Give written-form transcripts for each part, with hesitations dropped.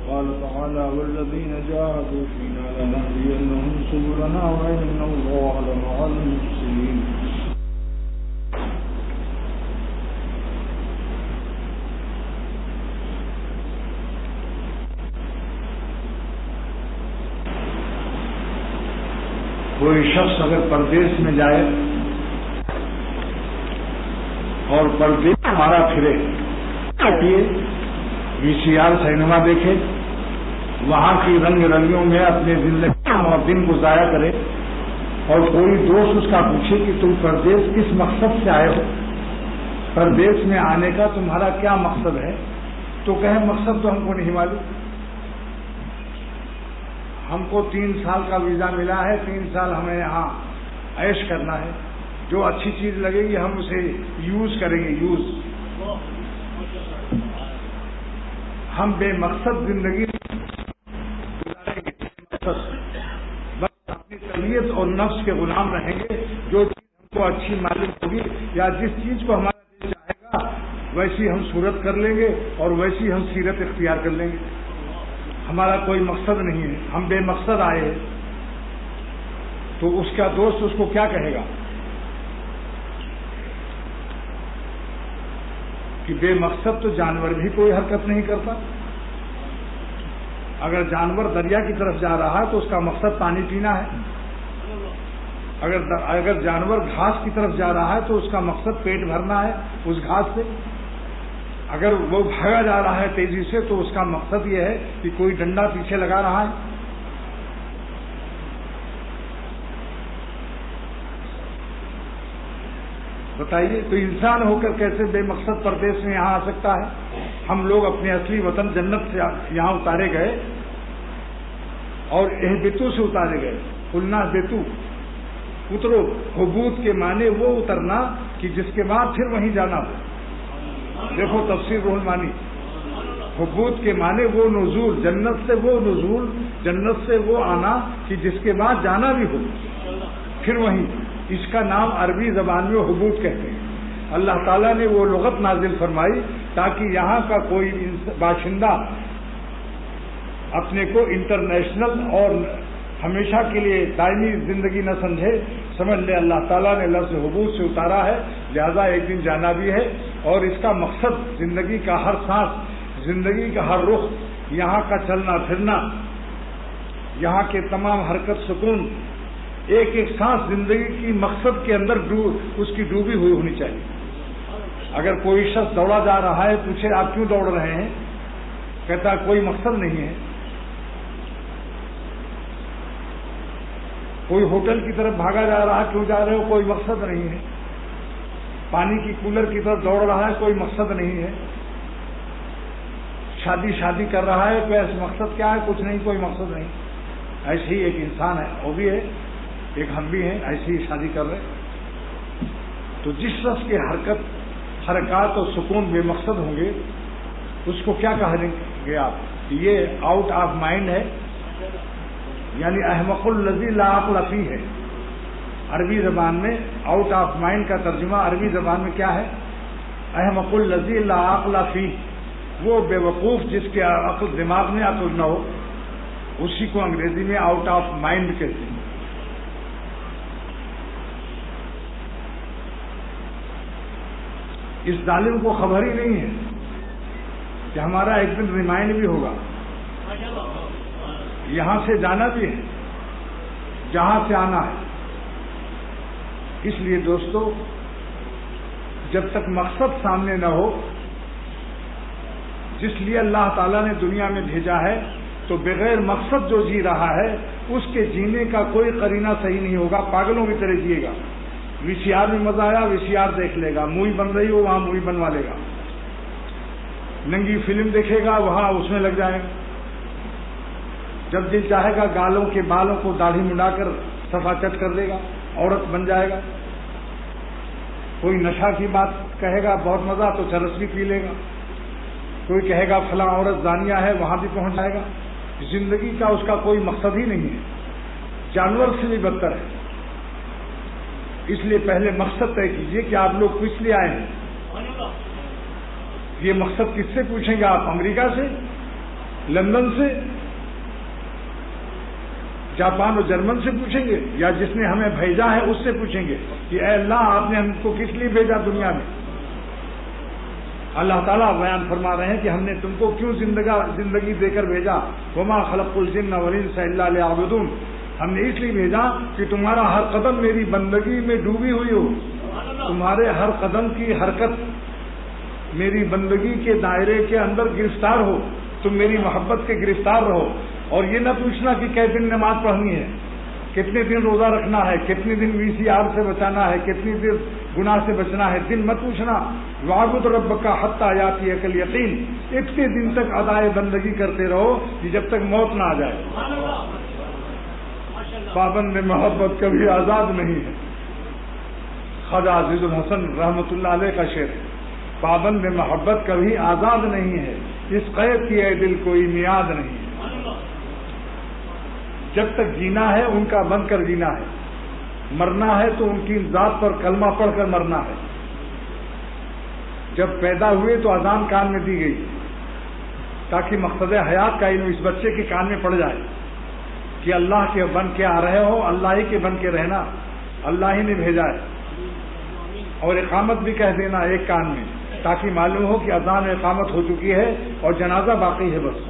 وقال تعالى والذين جاهدوا فينا لنهدينهم سبلنا وإن الله لمع المحسنين. کوئی شخص اگر پردیس میں جائے اور پردیس ہمارا پھرے وی سی آر سینما دیکھے، وہاں کی رنگ رنگیوں میں اپنے زندگی اور دن کو ضائع کرے، اور کوئی دوست اس کا پوچھے کہ تم پردیس کس مقصد سے آئے ہو، پردیس میں آنے کا تمہارا کیا مقصد ہے، تو کہیں مقصد تو ہم کو نہیں معلوم، ہم کو 3 سال کا ویزا ملا ہے، 3 سال ہمیں یہاں عیش کرنا ہے، جو اچھی چیز لگے گی ہم اسے یوز کریں گے، ہم بے مقصد زندگی گزاریں گے، بس اپنی طبیعت اور نفس کے غلام رہیں گے، جو چیز ہم کو اچھی معلوم ہوگی یا جس چیز کو ہمارا دل چاہے گا ویسی ہم صورت کر لیں گے اور ویسی ہم سیرت اختیار کر لیں گے، ہمارا کوئی مقصد نہیں ہے، ہم بے مقصد آئے ہیں، تو اس کا دوست اس کو کیا کہے گا کہ بے مقصد تو جانور بھی کوئی حرکت نہیں کرتا، اگر جانور دریا کی طرف جا رہا ہے تو اس کا مقصد پانی پینا ہے، اگر جانور گھاس کی طرف جا رہا ہے تو اس کا مقصد پیٹ بھرنا ہے اس گھاس سے، اگر وہ بھاگا جا رہا ہے تیزی سے تو اس کا مقصد یہ ہے کہ کوئی ڈنڈا پیچھے لگا رہا ہے۔ بتائیے تو انسان ہو کر کیسے بے مقصد پردیس میں یہاں آ سکتا ہے؟ ہم لوگ اپنے اصلی وطن جنت سے یہاں اتارے گئے اور اہبتو سے اتارے گئے، قلنا اہبتو اترو، حبوط کے معنی وہ اترنا کہ جس کے بعد پھر وہیں جانا ہو، دیکھو تفسیر روح المانی، حبوط کے معنی وہ نزول، جنت سے وہ نزول، جنت سے وہ آنا کہ جس کے بعد جانا بھی ہو پھر وہیں، اس کا نام عربی زبان میں حبوط کہتے ہیں۔ اللہ تعالیٰ نے وہ لغت نازل فرمائی تاکہ یہاں کا کوئی باشندہ اپنے کو انٹرنیشنل اور ہمیشہ کے لیے دائمی زندگی نہ سمجھے، سمجھ لے اللہ تعالیٰ نے لفظ حبوط سے اتارا ہے، لہذا ایک دن جانا بھی ہے، اور اس کا مقصد زندگی کا ہر سانس، زندگی کا ہر رخ، یہاں کا چلنا پھرنا، یہاں کے تمام حرکت سکون، ایک ایک سانس زندگی کی مقصد کے اندر اس کی ڈوبی ہوئی ہونی چاہیے۔ اگر کوئی شخص دوڑا جا رہا ہے، پوچھے آپ کیوں دوڑ رہے ہیں، کہتا کوئی مقصد نہیں ہے۔ کوئی ہوٹل کی طرف بھاگا جا رہا ہے، کیوں جا رہے ہو، کوئی مقصد نہیں ہے۔ پانی کی کولر کی طرف دوڑ رہا ہے، کوئی مقصد نہیں ہے۔ شادی کر رہا ہے، کوئی مقصد کیا ہے، کچھ نہیں، کوئی مقصد نہیں۔ ایسے ہی ایک انسان ہے، وہ بھی ہے، ایک ہم بھی ہیں، ایسی ہی شادی کر رہے۔ تو جس شخص کی حرکات اور سکون بے مقصد ہوں گے اس کو کیا کہیں گے آپ؟ یہ آؤٹ آف مائنڈ ہے، یعنی احمق الذی لا عقل فیہ ہے۔ عربی زبان میں آؤٹ آف مائنڈ کا ترجمہ عربی زبان میں کیا ہے؟ احمق الذی لا عقل فیہ، وہ بے وقوف جس کے عقل دماغ میں عقل نہ ہو، اسی کو انگریزی میں آؤٹ آف مائنڈ کہتے ہیں۔ اس ظالم کو خبر ہی نہیں ہے کہ ہمارا ایک دن ریمائنڈ بھی ہوگا، یہاں سے جانا بھی ہے، جہاں سے آنا ہے۔ اس لیے دوستو، جب تک مقصد سامنے نہ ہو، جس لیے اللہ تعالیٰ نے دنیا میں بھیجا ہے، تو بغیر مقصد جو جی رہا ہے اس کے جینے کا کوئی قرینہ صحیح نہیں ہوگا، پاگلوں کی طرح جیے گا۔ وی سی آر میں مزہ آیا، وی سی آر دیکھ لے گا، مووی بن رہی ہو وہاں مووی بنوا لے گا، ننگی فلم دیکھے گا وہاں اس میں لگ جائے گا، جب دل چاہے گا گالوں کے بالوں کو داڑھی منڈا کر صفا چٹ کر دے گا، عورت بن جائے گا۔ کوئی نشہ کی بات کہے گا بہت مزہ، تو چرس بھی پی لے گا۔ کوئی کہے گا فلاں عورت زانیہ ہے، وہاں بھی پہنچ جائے گا۔ زندگی کا اس کا کوئی مقصد ہی نہیں ہے، جانور سے بھی بدتر ہے۔ اس لیے پہلے مقصد طے کیجئے کہ آپ لوگ کس لیے آئے ہیں۔ یہ مقصد کس سے پوچھیں گے آپ؟ امریکہ سے؟ لندن سے، جاپان اور جرمن سے پوچھیں گے، یا جس نے ہمیں بھیجا ہے اس سے پوچھیں گے کہ اے اللہ آپ نے ہم کو کس لیے بھیجا دنیا میں؟ اللہ تعالیٰ بیان فرما رہے ہیں کہ ہم نے تم کو کیوں زندگی دے کر بھیجا، وما خلقت الجن والانس الا لیعبدون، ہم نے اس لیے بھیجا کہ تمہارا ہر قدم میری بندگی میں ڈوبی ہوئی ہو، تمہارے ہر قدم کی حرکت میری بندگی کے دائرے کے اندر گرفتار ہو، تم میری محبت کے گرفتار رہو، اور یہ نہ پوچھنا کہ کئے دن نماز پڑھنی ہے، کتنے دن روزہ رکھنا ہے، کتنے دن VCR سے بچانا ہے، کتنی دن گناہ سے بچنا ہے، دن مت پوچھنا، وَاعْبُدْ رَبَّكَ حَتَّىٰ يَأْتِيَكَ الْيَقِينُ، اتنے دن تک ادائے بندگی کرتے رہو کہ جب تک موت نہ آ جائے۔ پابند محبت کبھی آزاد نہیں ہے، خواجہ عزیز الحسن رحمۃ اللہ علیہ کا شعر ہے، پابند محبت کبھی آزاد نہیں ہے، اس قید کی اے دل کوئی میعاد نہیں ہے۔ جب تک جینا ہے ان کا بن کر جینا ہے، مرنا ہے تو ان کی ذات پر کلمہ پڑھ کر مرنا ہے۔ جب پیدا ہوئے تو اذان کان میں دی گئی تاکہ مقصد حیات کا علم اس بچے کے کان میں پڑ جائے کہ اللہ کے بن کے آ رہے ہو، اللہ ہی کے بن کے رہنا، اللہ ہی نے بھیجا ہے، اور اقامت بھی کہہ دینا ایک کان میں تاکہ معلوم ہو کہ اذان و اقامت ہو چکی ہے اور جنازہ باقی ہے بس،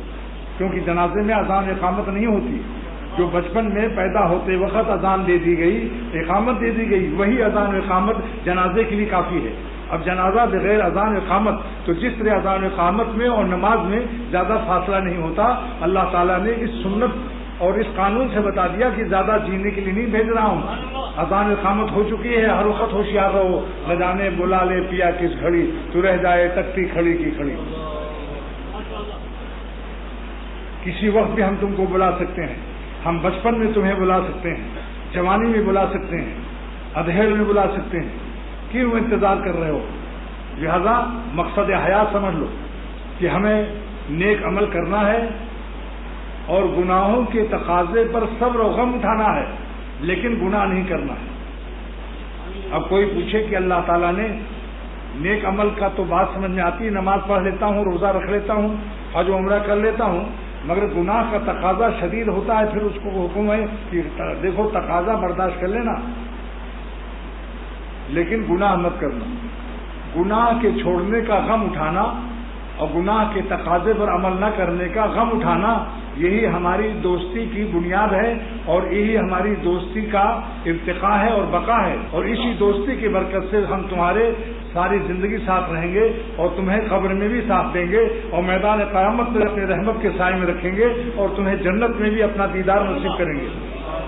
کیونکہ جنازے میں اذان و اقامت نہیں ہوتی۔ جو بچپن میں پیدا ہوتے وقت اذان دے دی گئی، اقامت دے دی گئی، وہی اذان و اقامت جنازے کے لیے کافی ہے۔ اب جنازہ بغیر اذان و اقامت، تو جس طرح اذان و اقامت میں اور نماز میں زیادہ فاصلہ نہیں ہوتا، اللہ تعالیٰ نے اس سنت اور اس قانون سے بتا دیا کہ زیادہ جینے کے لیے نہیں بھیج رہا ہوں، اذان و اقامت ہو چکی ہے، ہر وقت ہوشیار رہو، نہ جانے بلا لے پیا کس گھڑی، تو رہ جائے تکتی کھڑی کی کھڑی۔ کسی وقت بھی ہم تم کو بلا سکتے ہیں، ہم بچپن میں تمہیں بلا سکتے ہیں، جوانی میں بلا سکتے ہیں، ادھیڑ میں بلا سکتے ہیں، کیوں انتظار کر رہے ہو؟ لہذا مقصد حیات سمجھ لو کہ ہمیں نیک عمل کرنا ہے اور گناہوں کے تقاضے پر صبر و غم اٹھانا ہے، لیکن گناہ نہیں کرنا ہے۔ اب کوئی پوچھے کہ اللہ تعالیٰ نے نیک عمل کا تو بات سمجھ میں آتی ہے، نماز پڑھ لیتا ہوں، روزہ رکھ لیتا ہوں، حج و عمرہ کر لیتا ہوں، مگر گناہ کا تقاضا شدید ہوتا ہے، پھر اس کو حکم ہے کہ دیکھو تقاضا برداشت کر لینا لیکن گناہ مت کرنا۔ گناہ کے چھوڑنے کا غم اٹھانا اور گناہ کے تقاضے پر عمل نہ کرنے کا غم اٹھانا، یہی ہماری دوستی کی بنیاد ہے اور یہی ہماری دوستی کا ارتقاء ہے اور بقا ہے، اور اسی دوستی کی برکت سے ہم تمہارے ساری زندگی ساتھ رہیں گے اور تمہیں قبر میں بھی ساتھ دیں گے اور میدان قیامت میں اپنے رحمت کے سائے میں رکھیں گے اور تمہیں جنت میں بھی اپنا دیدار نصیب کریں گے۔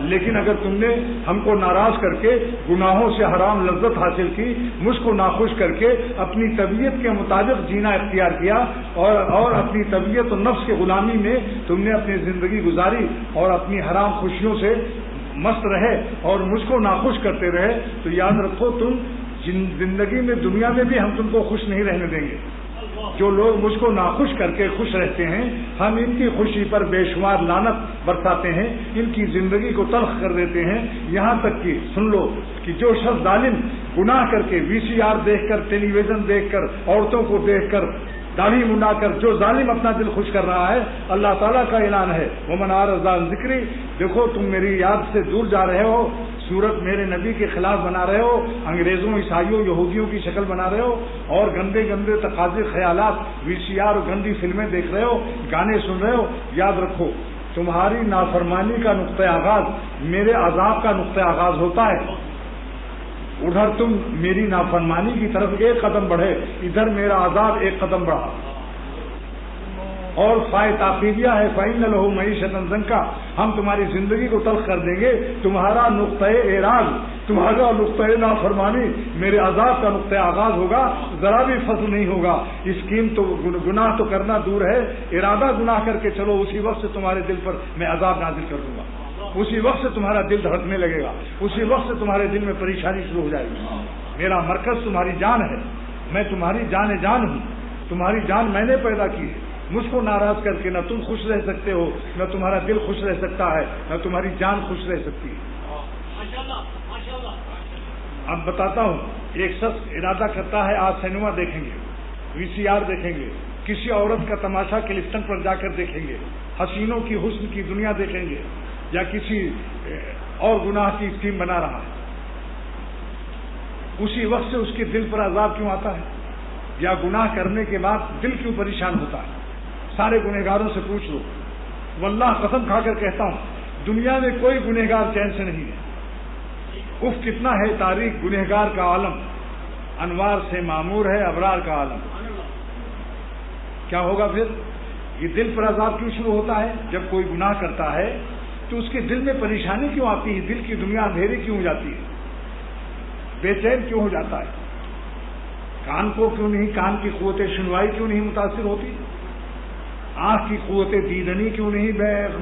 لیکن اگر تم نے ہم کو ناراض کر کے گناہوں سے حرام لذت حاصل کی، مجھ کو ناخوش کر کے اپنی طبیعت کے مطابق جینا اختیار کیا اور اپنی طبیعت و نفس کے غلامی میں تم نے اپنی زندگی گزاری اور اپنی حرام خوشیوں سے مست رہے اور مجھ کو ناخوش کرتے رہے، تو یاد رکھو تم زندگی میں دنیا میں بھی ہم تم کو خوش نہیں رہنے دیں گے۔ جو لوگ مجھ کو ناخوش کر کے خوش رہتے ہیں، ہم ان کی خوشی پر بے شمار لعنت برساتے ہیں، ان کی زندگی کو تلخ کر دیتے ہیں، یہاں تک کہ سن لو کہ جو شخص ظالم گناہ کر کے VCR دیکھ کر، ٹیلی ویژن دیکھ کر، عورتوں کو دیکھ کر، داڑھی منڈا کر جو ظالم اپنا دل خوش کر رہا ہے، اللہ تعالیٰ کا اعلان ہے ومن اعرض عن ذکری، دیکھو تم میری یاد سے دور جا رہے ہو، صورت میرے نبی کے خلاف بنا رہے ہو، انگریزوں، عیسائیوں، یہودیوں کی شکل بنا رہے ہو اور گندے گندے تقاضے خیالات VCR اور گندی فلمیں دیکھ رہے ہو، گانے سن رہے ہو، یاد رکھو تمہاری نافرمانی کا نقطہ آغاز میرے عذاب کا نقطہ آغاز ہوتا ہے۔ ادھر تم میری نافرمانی کی طرف ایک قدم بڑھے، ادھر میرا عذاب ایک قدم بڑھا، اور فائدہ تاخیریہ ہے فَإِنَّ لَهُ مَعِيشَةً ضَنكًا، ہم تمہاری زندگی کو تلخ کر دیں گے، تمہارا نقطۂ اعراض، تمہارا نقطۂ نافرمانی میرے عذاب کا نقطۂ آغاز ہوگا، ذرا بھی فصل نہیں ہوگا۔ اسکیم تو گناہ تو کرنا دور ہے، ارادہ گناہ کر کے چلو، اسی وقت سے تمہارے دل پر میں عذاب نازل کر دوں گا، اسی وقت سے تمہارا دل دھڑکنے لگے گا، اسی وقت سے تمہارے دل میں پریشانی شروع ہو جائے گی۔ میرا مرکز تمہاری جان ہے، میں تمہاری جان ہوں، تمہاری جان میں نے پیدا کی ہے، مجھ کو ناراض کر کے نہ تم خوش رہ سکتے ہو، نہ تمہارا دل خوش رہ سکتا ہے، نہ تمہاری جان خوش رہ سکتی ہے۔ اب بتاتا ہوں، ایک شخص ارادہ کرتا ہے آج سینما دیکھیں گے، VCR دیکھیں گے، کسی عورت کا تماشا کلفٹن پر جا کر دیکھیں گے، حسینوں کی حسن کی دنیا دیکھیں گے، یا کسی اور گناہ کی اسکیم بنا رہا ہے، اسی وقت سے اس کے دل پر عذاب کیوں آتا ہے؟ یا گناہ کرنے کے بعد دل کیوں پریشان ہوتا ہے؟ سارے گنہگاروں سے پوچھ لو، واللہ قسم کھا کر کہتا ہوں دنیا میں کوئی گنہگار چین سے نہیں ہے۔ اف کتنا ہے تاریخ گنہگار کا عالم، انوار سے معمور ہے ابرار کا عالم۔ کیا ہوگا پھر؟ یہ دل پر عذاب کیوں شروع ہوتا ہے؟ جب کوئی گناہ کرتا ہے تو اس کے دل میں پریشانی کیوں آتی ہے؟ دل کی دنیا اندھیری کیوں ہو جاتی ہے؟ بے چین کیوں ہو جاتا ہے؟ کان کو کیوں نہیں، کان کی قوت سنوائی کیوں نہیں متاثر ہوتی؟ آنکھ کی قوت دیدنی کیوں نہیں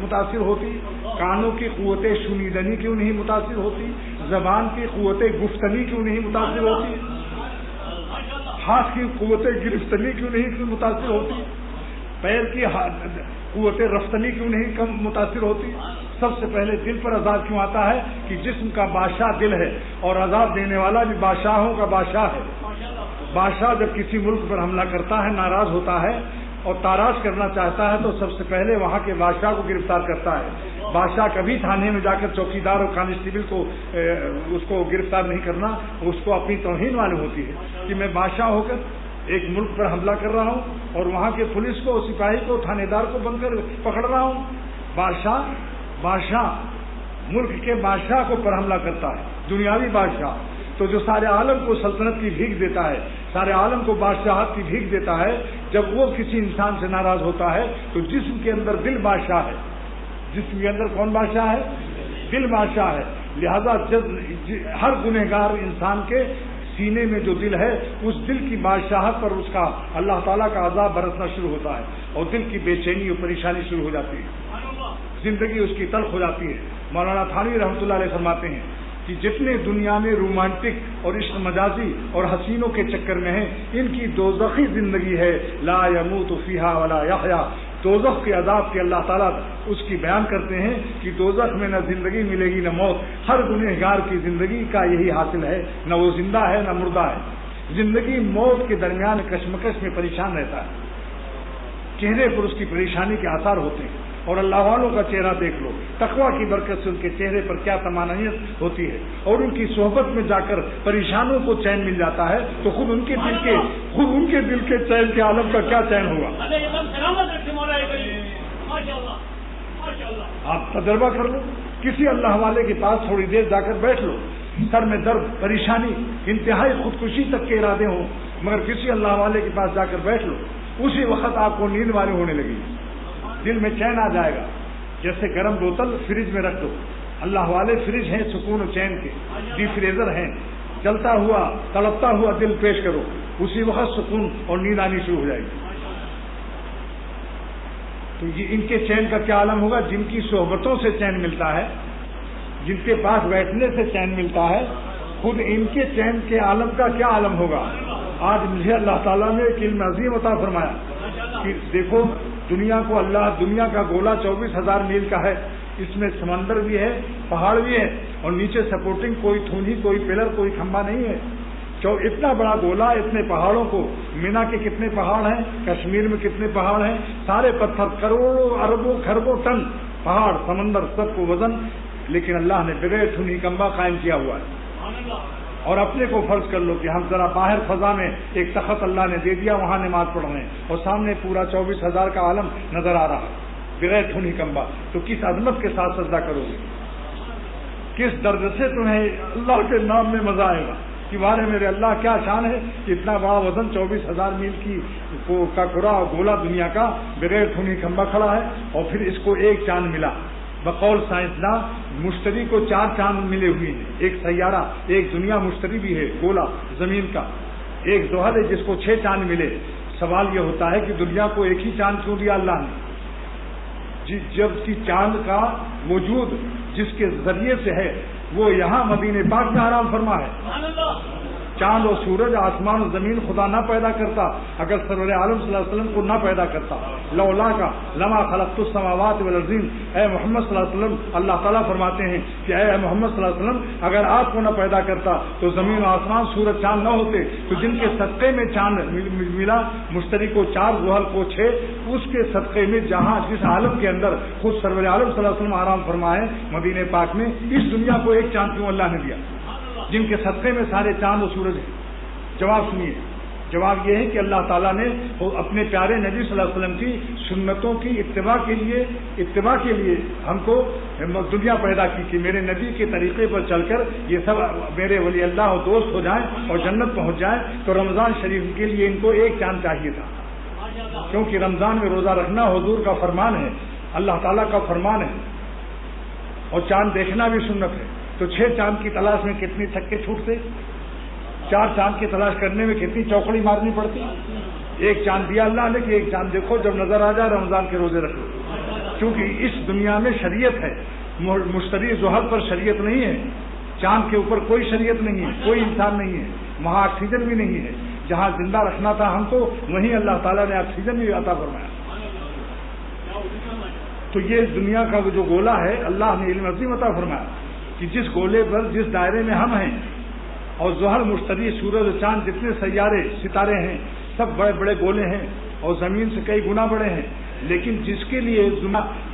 متاثر ہوتی؟ کانوں کی قوت شنیدنی کیوں نہیں متاثر ہوتی؟ زبان کی قوت گفتنی کیوں نہیں متاثر ہوتی؟ ہاتھ کی قوت گرفتنی کیوں نہیں متاثر ہوتی؟ پیر کی قوت رفتنی کیوں نہیں کم متاثر ہوتی؟ سب سے پہلے دل پر عذاب کیوں آتا ہے کہ جسم کا بادشاہ دل ہے، اور عذاب دینے والا بھی بادشاہوں کا بادشاہ ہے۔ بادشاہ جب کسی ملک پر حملہ کرتا ہے، ناراض ہوتا ہے اور تاراج کرنا چاہتا ہے تو سب سے پہلے وہاں کے بادشاہ کو گرفتار کرتا ہے۔ بادشاہ کبھی تھانے میں جا کر چوکیدار اور کانسٹیبل کو اس کو گرفتار نہیں کرنا، اس کو اپنی توہین معلوم ہوتی ہے کہ میں بادشاہ ہو کر ایک ملک پر حملہ کر رہا ہوں اور وہاں کے پولیس کو، سپاہی کو، تھانے دار کو بن کر پکڑ رہا ہوں۔ بادشاہ ملک کے بادشاہ کو پر حملہ کرتا ہے، دنیاوی بادشاہ تو جو سارے عالم کو سلطنت کی بھیک دیتا ہے، سارے عالم کو بادشاہت کی بھیک دیتا ہے، جب وہ کسی انسان سے ناراض ہوتا ہے تو جسم کے اندر دل بادشاہ ہے۔ جسم کے اندر کون بادشاہ ہے؟ دل بادشاہ ہے۔ لہذا ہر گنہگار انسان کے سینے میں جو دل ہے، اس دل کی بادشاہت پر اس کا اللہ تعالیٰ کا عذاب برسنا شروع ہوتا ہے، اور دل کی بے چینی اور پریشانی شروع ہو جاتی ہے، زندگی اس کی تلخ ہو جاتی ہے۔ مولانا تھانوی رحمۃ اللہ علیہ فرماتے ہیں کہ جتنے دنیا میں رومانٹک اور عشق مجازی اور حسینوں کے چکر میں ہیں، ان کی دوزخی زندگی ہے، لا یموت فیہا ولا یحیا۔ دوزخ کے عذاب کے اللہ تعالیٰ اس کی بیان کرتے ہیں کہ دوزخ میں نہ زندگی ملے گی نہ موت۔ ہر گنہگار کی زندگی کا یہی حاصل ہے، نہ وہ زندہ ہے نہ مردہ ہے۔ زندگی موت کے درمیان کشمکش میں پریشان رہتا ہے، چہرے پر اس کی پریشانی کے آثار ہوتے ہیں، اور اللہ والوں کا چہرہ دیکھ لو، تقویٰ کی برکت سے ان کے چہرے پر کیا طمانینت ہوتی ہے، اور ان کی صحبت میں جا کر پریشانوں کو چین مل جاتا ہے تو خود ان کے دل کے چین کے عالم کا کیا چین ہوگا؟ آپ تجربہ کر لو، کسی اللہ والے کے پاس تھوڑی دیر جا کر بیٹھ لو، سر میں درد، پریشانی، انتہائی خودکشی تک کے ارادے ہوں، مگر کسی اللہ والے کے پاس جا کر بیٹھ لو، اسی وقت آپ کو نیند والی ہونے لگی، دل میں چین آ جائے گا۔ جیسے گرم بوتل فریج میں رکھ دو، اللہ والے فریج ہیں سکون و چین کے، ڈی فریزر ہیں، چلتا ہوا تڑپتا ہوا دل پیش کرو، اسی وقت سکون اور نیند آنی شروع ہو جائے گی۔ تو یہ ان کے چین کا کیا عالم ہوگا؟ جن کی صحبتوں سے چین ملتا ہے، جن کے پاس بیٹھنے سے چین ملتا ہے، خود ان کے چین کے عالم کا کیا عالم ہوگا؟ آج مجھے اللہ تعالیٰ نے ایک علم عظیم عطا فرمایا کہ دیکھو دنیا کا گولا 24,000 میل کا ہے، اس میں سمندر بھی ہے، پہاڑ بھی ہے، اور نیچے سپورٹنگ کوئی تھونی، کوئی پلر، کوئی کھمبا نہیں ہے۔ اتنا بڑا گولا، اتنے پہاڑوں کو، مینا کے کتنے پہاڑ ہیں، کشمیر میں کتنے پہاڑ ہیں، سارے پتھر، کروڑوں اربوں خربوں ٹن پہاڑ، سمندر، سب کو وزن، لیکن اللہ نے بغیر تھونی کمبا قائم کیا ہوا ہے۔ اور اپنے کو فرض کر لو کہ ہم ذرا باہر فضا میں ایک تخت اللہ نے دے دیا، وہاں نماز پڑھ رہے ہیں، اور سامنے پورا 24,000 کا عالم نظر آ رہا ہے بغیر تھونی کمبا، تو کس عظمت کے ساتھ سجدہ کرو گے؟ کس درد سے تمہیں اللہ کے نام میں مزہ آئے گا کہ بارے میرے اللہ کیا شان ہے کہ اتنا بڑا وزن 24,000 میل کا کرا گولا دنیا کا بغیر تھونی کمبا کھڑا ہے، اور پھر اس کو ایک چاند ملا۔ بقول سائنسداں مشتری کو 4 چاند ملے ہوئے ہیں، ایک سیارہ، ایک دنیا مشتری بھی ہے گولا زمین کا، ایک زحل ہے جس کو 6 چاند ملے۔ سوال یہ ہوتا ہے کہ دنیا کو ایک ہی چاند کیوں دیا اللہ نے؟ جب کہ چاند کا وجود جس کے ذریعے سے ہے وہ یہاں مدینہ پاک میں آرام فرما ہے، چاند اور سورج، آسمان اور زمین خدا نہ پیدا کرتا اگر سرور عالم صلی اللہ علیہ وسلم کو نہ پیدا کرتا. لولا کا لما خلقت السماوات والارض. اے محمد صلی اللہ علیہ وسلم، اللہ تعالیٰ فرماتے ہیں کہ اے محمد صلی اللہ علیہ وسلم، اگر آپ کو نہ پیدا کرتا تو زمین و آسمان، سورج چاند نہ ہوتے. تو جن کے صدقے میں چاند ملا، مشتری کو 4، زحل کو 6، اس کے صدقے میں جس عالم کے اندر خود سرور عالم صلی اللہ علیہ وسلم آرام فرمائے مدینہ پاک میں، اس دنیا کو ایک چاند کیوں اللہ نے دیا جن کے صدقے میں سارے چاند و سورج ہیں؟ جواب سنیے. جواب یہ ہے کہ اللہ تعالیٰ نے اپنے پیارے نبی صلی اللہ علیہ وسلم کی سنتوں کی اتباع کے لیے ہم کو دنیا پیدا کی کہ میرے نبی کے طریقے پر چل کر یہ سب میرے ولی اللہ اور دوست ہو جائیں اور جنت پہنچ جائیں. تو رمضان شریف کے لیے ان کو ایک چاند چاہیے تھا، کیونکہ رمضان میں روزہ رکھنا حضور کا فرمان ہے، اللہ تعالیٰ کا فرمان ہے، اور چاند دیکھنا بھی سنت ہے. تو 6 چاند کی تلاش میں کتنی چھکے چھوٹتے، 4 چاند کی تلاش کرنے میں کتنی چوکڑی مارنی پڑتی. ایک چاند دیا اللہ نے کہ ایک چاند دیکھو، جب نظر آ جائے رمضان کے روزے رکھو. کیونکہ اس دنیا میں شریعت ہے، مشتری زحل پر شریعت نہیں ہے، چاند کے اوپر کوئی شریعت نہیں ہے، کوئی انسان نہیں ہے، وہاں آکسیجن بھی نہیں ہے. جہاں زندہ رکھنا تھا ہم کو، وہیں اللہ تعالیٰ نے آکسیجن بھی عطا فرمایا. تو یہ دنیا کا جو گولا ہے، اللہ نے علم عظیم عطا فرمایا کہ جس گولے پر، جس دائرے میں ہم ہیں، اور زحل، مشتری، سورج و چاند، جتنے سیارے ستارے ہیں، سب بڑے بڑے گولے ہیں اور زمین سے کئی گنا بڑے ہیں. لیکن جس کے لیے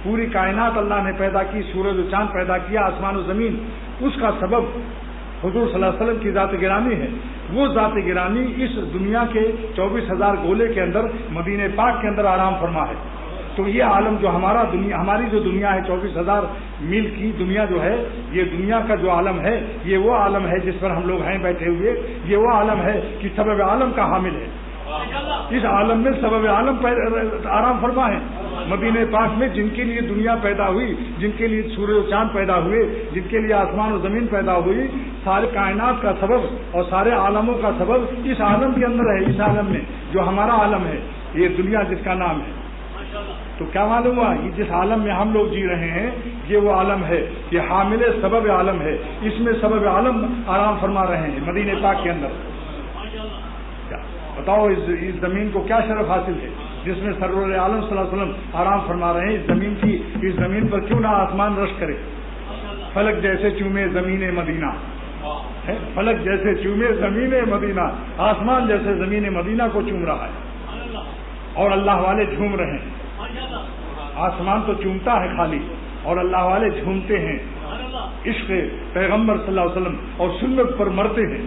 پوری کائنات اللہ نے پیدا کی، سورج و چاند پیدا کیا، آسمان و زمین، اس کا سبب حضور صلی اللہ علیہ وسلم کی ذات گرامی ہے. وہ ذات گرامی اس دنیا کے 24,000 گولے کے اندر، مدینہ پاک کے اندر آرام فرما ہے. تو یہ عالم جو ہماری جو دنیا ہے، 24,000 میل کی دنیا جو ہے، یہ دنیا کا جو عالم ہے، یہ وہ عالم ہے جس پر ہم لوگ ہیں بیٹھے ہوئے. یہ وہ عالم ہے کہ سبب عالم کا حامل ہے. اس عالم میں سبب عالم آرام فرما ہے. مدینہ پاک میں جن کے لیے دنیا پیدا ہوئی، جن کے لیے سورج و چاند پیدا ہوئے، جن کے لیے آسمان و زمین پیدا ہوئی، سارے کائنات کا سبب اور سارے عالموں کا سبب اس عالم کے اندر ہے. اس عالم میں جو ہمارا عالم ہے، یہ دنیا جس کا نام ہے. تو کیا معلوم ہوا، یہ جس عالم میں ہم لوگ جی رہے ہیں، یہ وہ عالم ہے، یہ حامل سبب عالم ہے. اس میں سبب عالم آرام فرما رہے ہیں مدینہ پاک کے اندر. بتاؤ اس زمین کو کیا شرف حاصل ہے جس میں سرور عالم صلی اللہ علیہ وسلم آرام فرما رہے ہیں. اس زمین پر کیوں نہ آسمان رش کرے. فلک جیسے چومے زمین مدینہ، فلک جیسے چومے زمین مدینہ، آسمان جیسے زمین مدینہ کو چوم رہا ہے اور اللہ والے جھوم رہے ہیں. آسمان تو چومتا ہے خالی، اور اللہ والے جھومتے ہیں، عشق پیغمبر صلی اللہ علیہ وسلم اور سنت پر مرتے ہیں.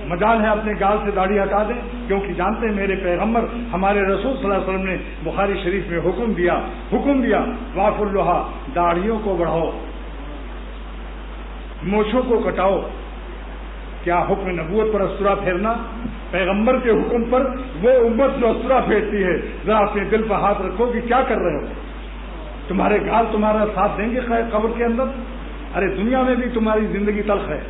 مجال ہے اپنے گال سے داڑھی ہٹا دیں، کیونکہ جانتے ہیں میرے پیغمبر ہمارے رسول صلی اللہ علیہ وسلم نے بخاری شریف میں حکم دیا واف اللہا، داڑھیوں کو بڑھاؤ، مونچھوں کو کٹاؤ. کیا حکم نبوت پر استرا پھیرنا؟ پیغمبر کے حکم پر وہ امت جو استرا پھیرتی ہے، ذرا اپنے دل پر ہاتھ رکھو کہ کیا کر رہے ہو. تمہارے گال تمہارا ساتھ دیں گے قبر کے اندر؟ ارے دنیا میں بھی تمہاری زندگی تلخ ہے.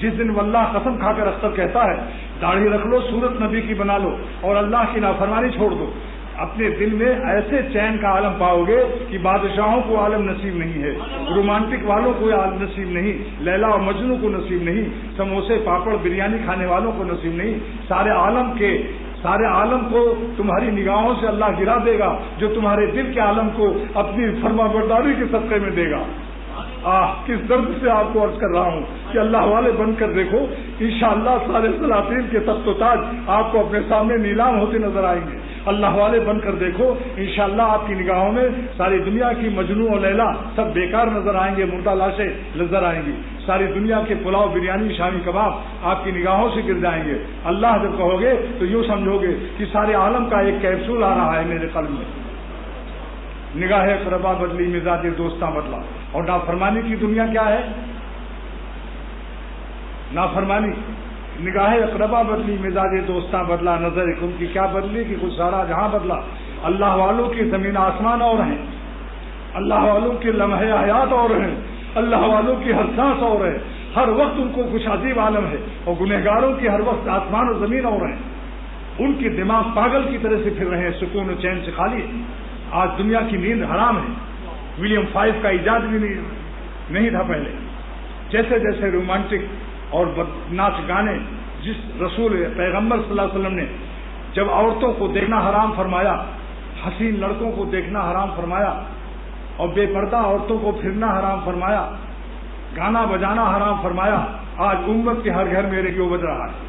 جس دن واللہ قسم کھا کر اختر کہتا ہے داڑھی رکھ لو، صورت نبی کی بنا لو اور اللہ کی نافرمانی چھوڑ دو، اپنے دل میں ایسے چین کا عالم پاؤ گے کہ بادشاہوں کو عالم نصیب نہیں ہے، رومانٹک والوں کو عالم نصیب نہیں، لیلا اور مجنو کو نصیب نہیں، سموسے پاپڑ بریانی کھانے والوں کو نصیب نہیں. سارے عالم کو تمہاری نگاہوں سے اللہ گرا دے گا، جو تمہارے دل کے عالم کو اپنی فرما برداری کے صدقے میں دے گا. کس درد سے آپ کو عرض کر رہا ہوں کہ اللہ والے بن کر دیکھو، انشاءاللہ سارے سلاطین کے تخت و تاج آپ کو اپنے سامنے نیلام ہوتے نظر آئیں گے. اللہ والے بن کر دیکھو، انشاءاللہ آپ کی نگاہوں میں ساری دنیا کی مجنو اور لیلا سب بیکار نظر آئیں گے، مردہ لاشیں نظر آئیں گی. ساری دنیا کے پلاؤ، بریانی، شامی کباب آپ کی نگاہوں سے گر جائیں گے. اللہ جب کہو گے تو یوں سمجھو گے کہ سارے عالم کا ایک کیپسول آ رہا ہے میرے قلب میں. نگاہ اقربا بدلی، مزاج دوستاں بدلا. اور نافرمانی کی دنیا کیا ہے؟ نافرمانی. نگاہ اقربا بدلی، مزاج دوستاں بدلا، نظر کن کی کیا بدلی کہ کچھ سارا جہاں بدلا. اللہ والوں کی زمین آسمان اور ہیں، اللہ والوں کے لمحے حیات اور ہیں، اللہ والوں کی ہر سانس اور ہے. ہر وقت ان کو کچھ عجیب عالم ہے، اور گنہگاروں کی ہر وقت آسمان اور زمین اور ہیں. ان کے دماغ پاگل کی طرح سے پھر رہے ہیں، سکون و چین سے خالی ہے. آج دنیا کی نیند حرام ہے. ولیم 5 کا ایجاد بھی نہیں تھا پہلے. جیسے جیسے رومانٹک اور ناچ گانے جس رسول پیغمبر صلی اللہ علیہ وسلم نے جب عورتوں کو دیکھنا حرام فرمایا، حسین لڑکوں کو دیکھنا حرام فرمایا، اور بے پردہ عورتوں کو پھرنا حرام فرمایا، گانا بجانا حرام فرمایا، آج امت کے ہر گھر میں ریڈیو بج رہا ہے،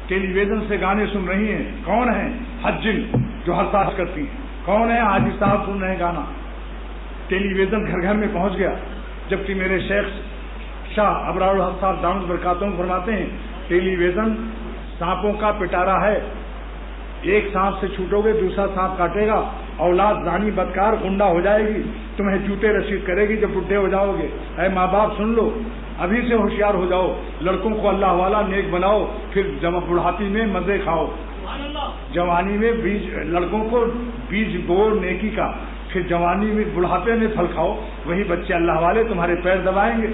ٹیلی ویژن سے گانے سن رہی ہیں۔ کون ہیں؟ حجن جو ہر سال کرتی ہیں۔ کون ہے؟ حاجی صاحب سن رہے ہیں گانا، ٹیلی ویژن گھر گھر میں پہنچ گیا۔ جبکہ میرے شیخ شاہ ابرار الحق صاحب دامت برکاتہم فرماتے ہیں ٹیلی ویژن سانپوں کا پٹارا ہے، ایک سانپ سے چھوٹو گے دوسرا سانپ کاٹے گا، اولاد زانی بدکار غنڈہ ہو جائے گی، تمہیں جوتے رسید کرے گی جب بڈھے ہو جاؤ گے۔ اے ماں باپ سن لو، ابھی سے ہوشیار ہو جاؤ، لڑکوں کو اللہ والا نیک بناؤ، پھر بڑھاپی میں مزے کھاؤ، جوانی میں لڑکوں کو بیج بو نیکی کا، پھر جوانی میں بڑھاپے میں پھل کھاؤ۔ وہی بچے اللہ والے تمہارے پیر دبائیں گے،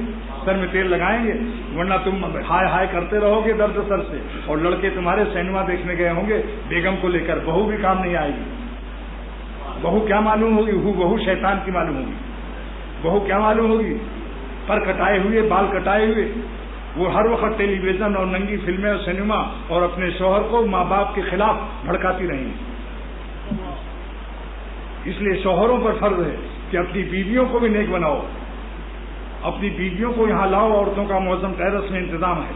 سر میں تیل لگائیں گے، ورنہ تم ہائے ہائے کرتے رہو گے درد سر سے، اور لڑکے تمہارے سینما دیکھنے گئے ہوں گے بیگم کو لے کر، بہو بھی کام نہیں آئے گی۔ بہو کیا معلوم ہوگی؟ بہو شیطان کی معلوم ہوگی۔ بہو کیا معلوم ہوگی؟ پر کٹائے ہوئے، بال کٹائے ہوئے، وہ ہر وقت ٹیلی ویژن اور ننگی فلمیں اور سنیما اور اپنے شوہر کو ماں باپ کے خلاف بھڑکاتی رہیں۔ اس لیے شوہروں پر فرض ہے کہ اپنی بیویوں کو بھی نیک بناؤ، اپنی بیویوں کو یہاں لاؤ۔ عورتوں کا معظم ٹیرس میں انتظام ہے،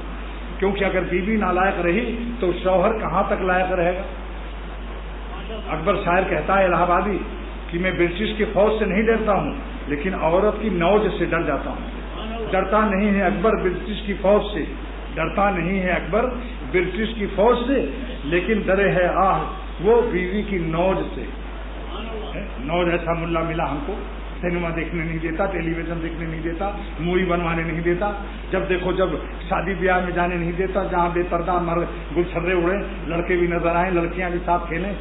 کیونکہ اگر بیوی نالائق رہی تو شوہر کہاں تک لائق رہے گا؟ اکبر شاعر کہتا ہے الہ آبادی کہ میں برٹش کی فوج سے نہیں ڈرتا ہوں، لیکن عورت کی نوج سے ڈر جاتا ہوں۔ ڈرتا نہیں ہے اکبر برٹش کی فوج سے، ڈرتا نہیں ہے اکبر برٹش کی فوج سے، لیکن ڈرے ہے آہ وہ بیوی کی نوج سے۔ نوج ایسا ملا ملا ہم کو، سینما دیکھنے نہیں دیتا، ٹیلی ویژن دیکھنے نہیں دیتا، مووی بنوانے نہیں دیتا، جب دیکھو جب شادی بیاہ میں جانے نہیں دیتا، جہاں بے پردہ گلچھرے اڑے، لڑکے بھی نظر آئیں، لڑکیاں بھی ساتھ کھیلیں،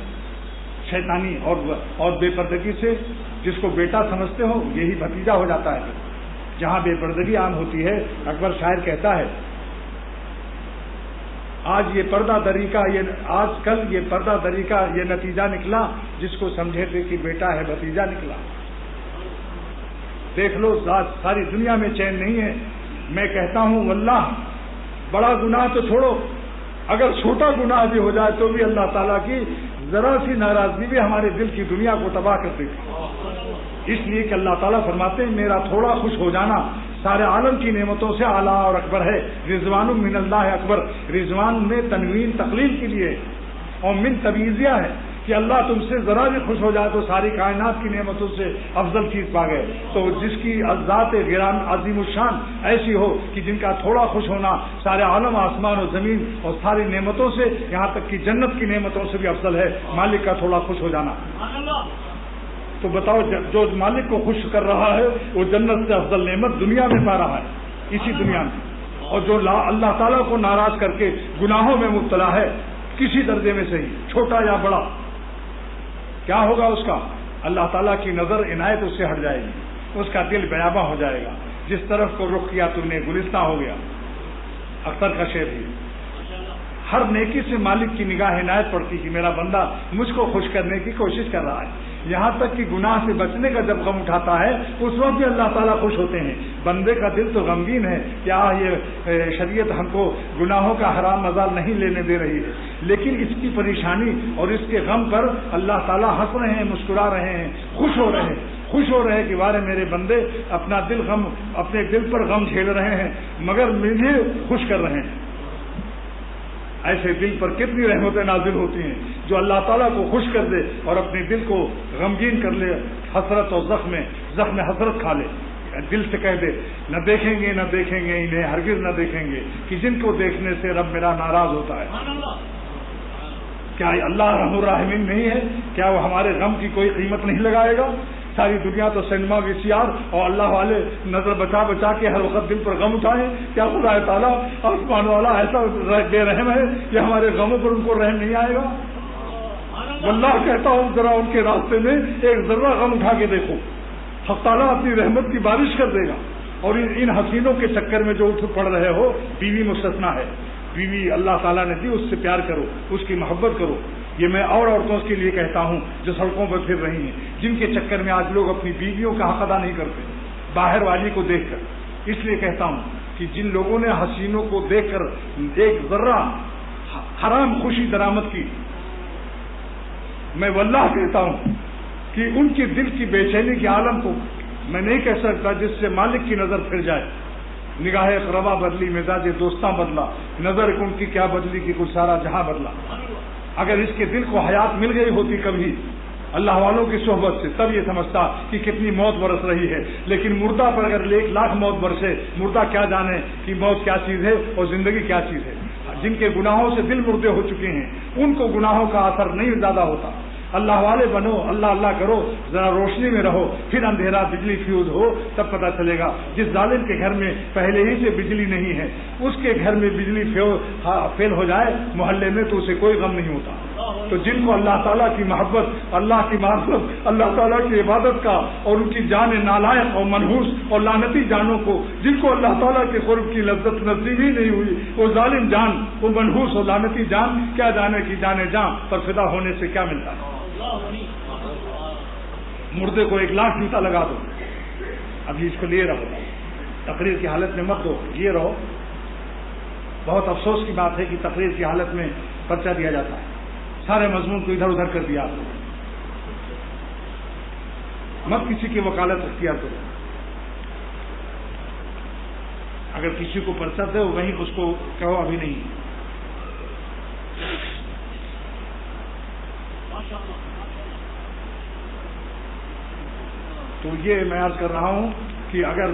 شیطانی اور بے پردگی سے جس کو بیٹا سمجھتے ہو یہی بھتیجا ہو جاتا ہے۔ جہاں بے پردگی عام ہوتی ہے، اکبر شاعر کہتا ہے آج یہ پردہ دری کا آج کل یہ پردہ دری کا یہ نتیجہ نکلا، جس کو سمجھے تھے کہ بیٹا ہے بھتیجا نکلا۔ دیکھ لو ساری دنیا میں چین نہیں ہے۔ میں کہتا ہوں واللہ بڑا گناہ تو چھوڑو، اگر چھوٹا گناہ بھی ہو جائے تو بھی اللہ تعالیٰ کی ذرا سی ناراضگی بھی ہمارے دل کی دنیا کو تباہ کر دیتی۔ اس لیے کہ اللہ تعالیٰ فرماتے ہیں میرا تھوڑا خوش ہو جانا سارے عالم کی نعمتوں سے اعلیٰ اور اکبر ہے۔ رضوان من اللہ اکبر، رضوان میں تنوین تقلیل کے لیے اور من تبعیضیہ ہے کہ اللہ تم سے ذرا بھی خوش ہو جائے تو ساری کائنات کی نعمتوں سے افضل چیز پا گئے۔ تو جس کی ذات گران عظیم الشان ایسی ہو کہ جن کا تھوڑا خوش ہونا سارے عالم آسمان و زمین اور ساری نعمتوں سے یہاں تک کہ جنت کی نعمتوں سے بھی افضل ہے مالک کا تھوڑا خوش ہو جانا۔ تو بتاؤ جو مالک کو خوش کر رہا ہے وہ جنت سے افضل نعمت دنیا میں پا رہا ہے، اسی دنیا میں، اور جو اللہ تعالیٰ کو ناراض کر کے گناہوں میں مبتلا ہے کسی درجے میں صحیح چھوٹا یا بڑا، کیا ہوگا اس کا؟ اللہ تعالیٰ کی نظر عنایت اس سے ہٹ جائے گی، اس کا دل بیاباں ہو جائے گا۔ جس طرف کو رخ کیا تم نے گلستہ ہو گیا۔ اختر کا شعر ہے، ہر نیکی سے مالک کی نگاہ عنایت پڑتی کہ میرا بندہ مجھ کو خوش کرنے کی کوشش کر رہا ہے۔ یہاں تک کہ گناہ سے بچنے کا جب غم اٹھاتا ہے اس وقت بھی اللہ تعالیٰ خوش ہوتے ہیں۔ بندے کا دل تو غمگین ہے، کیا یہ شریعت ہم کو گناہوں کا حرام مزہ نہیں لینے دے رہی ہے، لیکن اس کی پریشانی اور اس کے غم پر اللہ تعالیٰ ہنس رہے ہیں، مسکرا رہے ہیں، خوش ہو رہے ہیں، خوش ہو رہے ہیں کہ وارے میرے بندے اپنے دل پر غم جھیل رہے ہیں مگر مجھے خوش کر رہے ہیں۔ ایسے دل پر کتنی رحمتیں نازل ہوتی ہیں جو اللہ تعالیٰ کو خوش کر دے اور اپنے دل کو غمگین کر لے، حسرت اور زخم حسرت کھا لے، دل سے کہہ دے نہ دیکھیں گے نہ دیکھیں گے انہیں ہرگز نہ دیکھیں گے، کہ جن کو دیکھنے سے رب میرا ناراض ہوتا ہے۔ کیا اللہ رحم الرحمین نہیں ہے؟ کیا وہ ہمارے غم کی کوئی قیمت نہیں لگائے گا؟ ساری دنیا تو سینما VCR اور اللہ والے نظر بچا بچا کے ہر وقت دل پر غم اٹھائیں، کیا خدا تعالیٰ آسمان والا ایسا بے رحم ہے کہ ہمارے غموں پر ان کو رحم نہیں آئے گا؟ واللہ کہتا ہوں ذرا ان کے راستے میں ایک ذرہ غم اٹھا کے دیکھو، حق تعالیٰ اپنی رحمت کی بارش کر دے گا۔ اور ان حسینوں کے چکر میں جو اٹھ پڑ رہے ہو، بیوی مستثنا ہے، بیوی اللہ تعالیٰ نے دی، اس سے پیار کرو، اس کی محبت کرو۔ یہ میں اور عورتوں کے لیے کہتا ہوں جو سڑکوں پر پھر رہی ہیں، جن کے چکر میں آج لوگ اپنی بیویوں کا حق ادا نہیں کرتے باہر والی کو دیکھ کر۔ اس لیے کہتا ہوں کہ جن لوگوں نے حسینوں کو دیکھ کر ایک ذرہ حرام خوشی درآمد کی. میں واللہ کہتا ہوں کہ ان کے دل کی بے چینی کے عالم کو میں نہیں کہہ سکتا جس سے مالک کی نظر پھر جائے. نگاہ اقربا بدلی، مزاج دوستاں بدلا، نظر ان کی کیا بدلی کہ کچھ سارا جہاں بدلا. اگر اس کے دل کو حیات مل گئی ہوتی کبھی اللہ والوں کی صحبت سے تب یہ سمجھتا کہ کتنی موت برس رہی ہے. لیکن مردہ پر اگر 1,00,000 موت برسے، مردہ کیا جانے کہ موت کیا چیز ہے اور زندگی کیا چیز ہے. جن کے گناہوں سے دل مردے ہو چکے ہیں ان کو گناہوں کا اثر نہیں زیادہ ہوتا. اللہ والے بنو، اللہ اللہ کرو، ذرا روشنی میں رہو، پھر اندھیرا بجلی فیوز ہو تب پتہ چلے گا. جس ظالم کے گھر میں پہلے ہی سے بجلی نہیں ہے اس کے گھر میں بجلی فیل ہو جائے محلے میں تو اسے کوئی غم نہیں ہوتا. تو جن کو اللہ تعالیٰ کی محبت، اللہ کی معرفت، اللہ تعالیٰ کی عبادت کا اور ان کی جان نالائق اور منحوس اور لعنتی جانوں کو جن کو اللہ تعالیٰ کے قرب کی لذت نصیب ہی نہیں ہوئی، وہ ظالم جان، وہ منحوس اور لعنتی جان کیا جانے کی جانے جان پر فدا ہونے سے کیا ملتا ہے. مردے کو 1,00,000 جوتا لگا دو، ابھی اس کو لیے رہو، تقریر کی حالت میں مت دو، یہ رہو. بہت افسوس کی بات ہے کہ تقریر کی حالت میں پرچہ دیا جاتا ہے، سارے مضمون کو ادھر ادھر کر دیا. مت کسی کی وکالت اختیار کرو. اگر کسی کو پرچہ دے وہیں اس کو کہو ابھی نہیں. تو یہ میں عرض کر رہا ہوں کہ اگر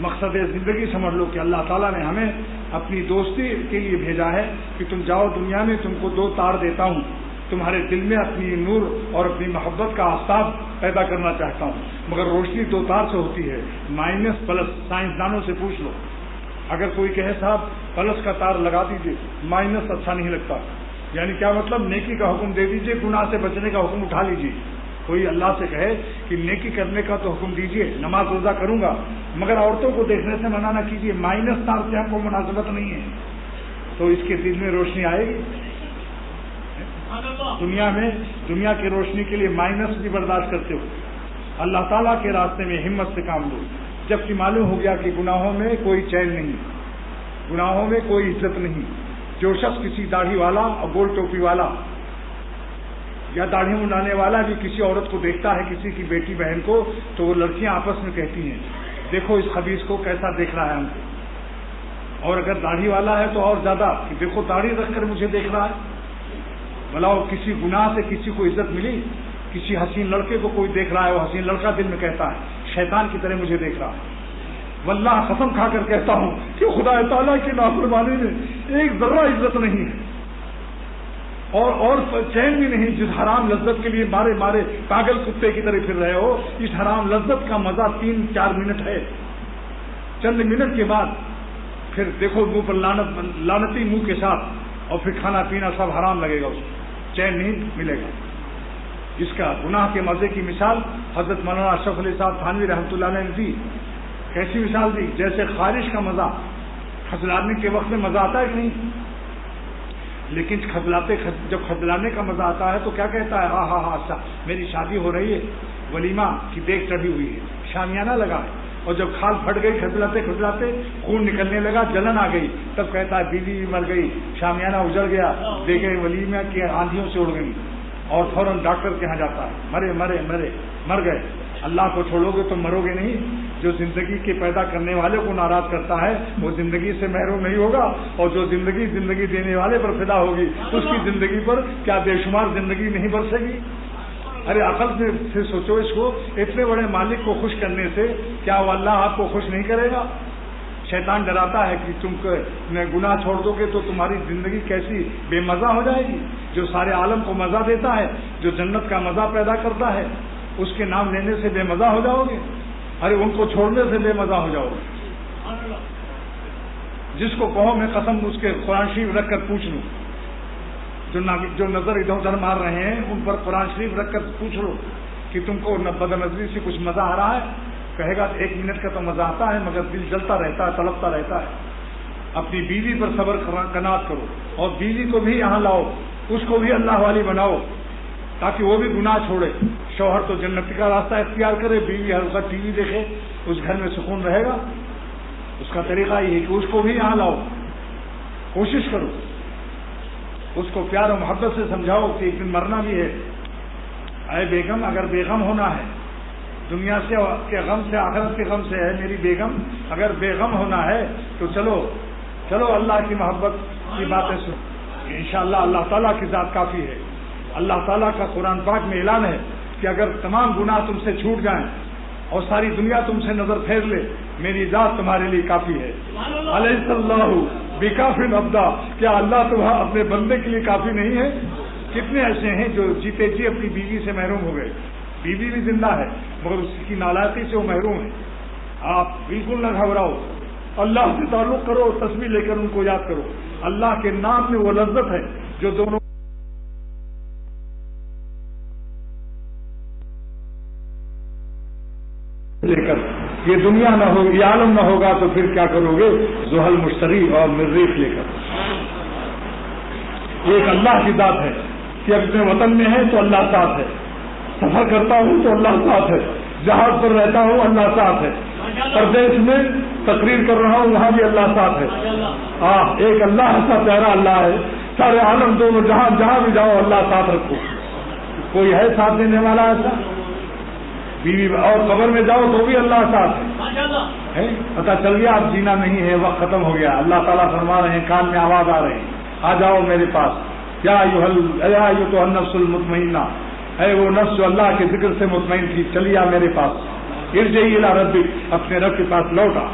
مقصد زندگی سمجھ لو کہ اللہ تعالیٰ نے ہمیں اپنی دوستی کے لیے بھیجا ہے کہ تم جاؤ دنیا میں تم کو 2 تار دیتا ہوں، تمہارے دل میں اپنی نور اور اپنی محبت کا آفتاب پیدا کرنا چاہتا ہوں. مگر روشنی 2 تار سے ہوتی ہے، مائنس پلس. سائنسدانوں سے پوچھ لو، اگر کوئی کہے صاحب پلس کا تار لگا دیجیے، مائنس اچھا نہیں لگتا. یعنی کیا مطلب؟ نیکی کا حکم دے دیجیے، گناہ سے بچنے کا حکم اٹھا لیجیے. کوئی اللہ سے کہے کہ نیکی کرنے کا تو حکم دیجیے، نماز روزہ کروں گا، مگر عورتوں کو دیکھنے سے منع نہ کیجیے، مائنس تار سے ہم کو مناسبت نہیں ہے. تو اس کے دل میں روشنی آئے گی. دنیا کی روشنی کے لیے مائنس بھی برداشت کرتے ہو. اللہ تعالیٰ کے راستے میں ہمت سے کام لو. جبکہ معلوم ہو گیا کہ گناہوں میں کوئی چین نہیں، گناہوں میں کوئی عزت نہیں. جو شخص کسی داڑھی والا اور گول ٹوپی والا یا داڑھی منڈانے والا بھی کسی عورت کو دیکھتا ہے، کسی کی بیٹی بہن کو، تو وہ لڑکیاں آپس میں کہتی ہیں دیکھو اس خبیث کو کیسا دیکھ رہا ہے ہم کو. اور اگر داڑھی والا ہے تو اور زیادہ کہ دیکھو داڑھی رکھ کر مجھے دیکھ رہا ہے. بلاؤ کسی گناہ سے کسی کو عزت ملی؟ کسی حسین لڑکے کو کوئی دیکھ رہا ہے، وہ حسین لڑکا دل میں کہتا ہے شیطان کی طرح مجھے دیکھ رہا ہے. واللہ قسم کھا کر کہتا ہوں کہ خدا تعالیٰ کی نافرمانی میں ایک ذرہ عزت نہیں ہے اور چین بھی نہیں. جس حرام لذت کے لیے مارے مارے پاگل کتے کی طرح پھر رہے ہو، اس حرام لذت کا مزہ 3-4 منٹ ہے. چند منٹ کے بعد پھر دیکھو منہ پر لعنتی منہ کے ساتھ، اور پھر کھانا پینا سب حرام لگے گا، اس کو چین نہیں ملے گا. اس کا گناہ کے مزے کی مثال حضرت مولانا اشرف علی صاحب تھانوی رحمۃ اللہ علیہ نے دی. کیسی مثال دی؟ جیسے خارش کا مزہ کھجلانے کے وقت میں مزہ آتا ہے کہ نہیں؟ لیکن جب کھجلانے کا مزہ آتا ہے تو کیا کہتا ہے؟ ہاں ہاں ہاں میری شادی ہو رہی ہے، ولیمہ کی دیگ چڑھی ہوئی ہے، شامیانہ لگا ہے. اور جب کھال پھٹ گئی کھجلاتے کھجلاتے خون نکلنے لگا، جلن آ گئی، تب کہتا ہے بیوی مر گئی، شامیانہ اجڑ گیا، دیگیں ولیمہ کی آندھیوں سے اڑ گئی، اور فوراً ڈاکٹر کے یہاں جاتا ہے، مرے مرے مرے مر گئے. اللہ کو چھوڑو گے تو مرو گے نہیں. جو زندگی کے پیدا کرنے والے کو ناراض کرتا ہے وہ زندگی سے محروم نہیں ہوگا، اور جو زندگی دینے والے پر فدا ہوگی اس کی زندگی پر کیا بے شمار زندگی نہیں برسے گی. ارے عقل سے سوچو اس کو. اتنے بڑے مالک کو خوش کرنے سے کیا وہ اللہ آپ کو خوش نہیں کرے گا؟ شیطان ڈراتا ہے کہ تم گناہ چھوڑ دو گے تو تمہاری زندگی کیسی بے مزہ ہو جائے گی. جو سارے عالم کو مزہ دیتا ہے، جو جنت کا مزہ پیدا کرتا ہے، اس کے نام لینے سے بے مزہ ہو جاؤ گے. ارے ان کو چھوڑنے سے بے مزہ ہو جاؤ گے. جس کو کہو میں قسم اس کے قرآن شریف رکھ کر پوچھ لوں، جو نظر ادھر ادھر مار رہے ہیں ان پر قرآن شریف رکھ کر پوچھ لو کہ تم کو بد نظری سے کچھ مزہ آ رہا ہے؟ کہے گا 1 منٹ کا تو مزہ آتا ہے مگر دل جلتا رہتا ہے، تڑپتا رہتا ہے. اپنی بیوی پر صبر قناعت کرو، اور بیوی کو بھی یہاں لاؤ، اس کو بھی اللہ والی بناؤ تاکہ وہ بھی گناہ چھوڑے. شوہر تو جنت کا راستہ اختیار کرے، بیوی ہر وقت ٹی وی دیکھے، اس گھر میں سکون رہے گا؟ اس کا طریقہ یہ ہے کہ اس کو بھی یہاں لاؤ، کوشش کرو. اس کو پیار و محبت سے سمجھاؤ کہ ایک دن مرنا بھی ہے. اے بیگم اگر بیغم ہونا ہے، دنیا سے کے غم سے آخرت کے غم سے ہے میری بیگم، اگر بیغم ہونا ہے تو چلو اللہ کی محبت کی باتیں سن. انشاءاللہ اللہ تعالیٰ کی ذات کافی ہے. اللہ تعالیٰ کا قرآن پاک میں اعلان ہے کہ اگر تمام گناہ تم سے چھوٹ جائیں اور ساری دنیا تم سے نظر پھیر لے، میری ذات تمہارے لیے کافی ہے. علیہ اللہ بکافٍ عبدا، کیا اللہ تمہارا اپنے بندے کے لیے کافی نہیں ہے؟ کتنے ایسے ہیں جو جیتے جی اپنی بیوی سے محروم ہو گئے، بیوی بھی زندہ ہے مگر اس کی نالائقی سے وہ محروم ہے. آپ بالکل نہ گھبراؤ، اللہ سے تعلق کرو، تسبیح لے کر ان کو یاد کرو. اللہ کے نام میں وہ لذت ہے جو دونوں لے کر یہ دنیا نہ ہو، یہ عالم نہ ہوگا تو پھر کیا کرو گے؟ زحل مشتری اور مریخ لے کر. ایک اللہ کی ذات ہے کہ اپنے وطن میں ہے تو اللہ ساتھ ہے، سفر کرتا ہوں تو اللہ ساتھ ہے، جہاز پر رہتا ہوں اللہ ساتھ ہے، پردیش میں تقریر کر رہا ہوں وہاں بھی اللہ ساتھ ہے. ایک اللہ ایسا پیارا اللہ ہے، سارے عالم دونوں جہاں بھی جاؤ اللہ ساتھ رکھو. کوئی ہے ساتھ دینے والا ایسا؟ بیوی اور قبر میں جاؤ تو بھی اللہ ساتھ ہے. پتا چل گیا اب جینا نہیں ہے، وقت ختم ہو گیا. اللہ تعالیٰ فرما رہے ہیں، کان میں آواز آ رہے ہیں، آ جاؤ میرے پاس. یا ایھا النفس المطمئنہ، اے وہ نفس جو اللہ کے ذکر سے مطمئن تھی، چلی آ میرے پاس. ارجعی الی ربک، اپنے رب کے پاس لوٹا.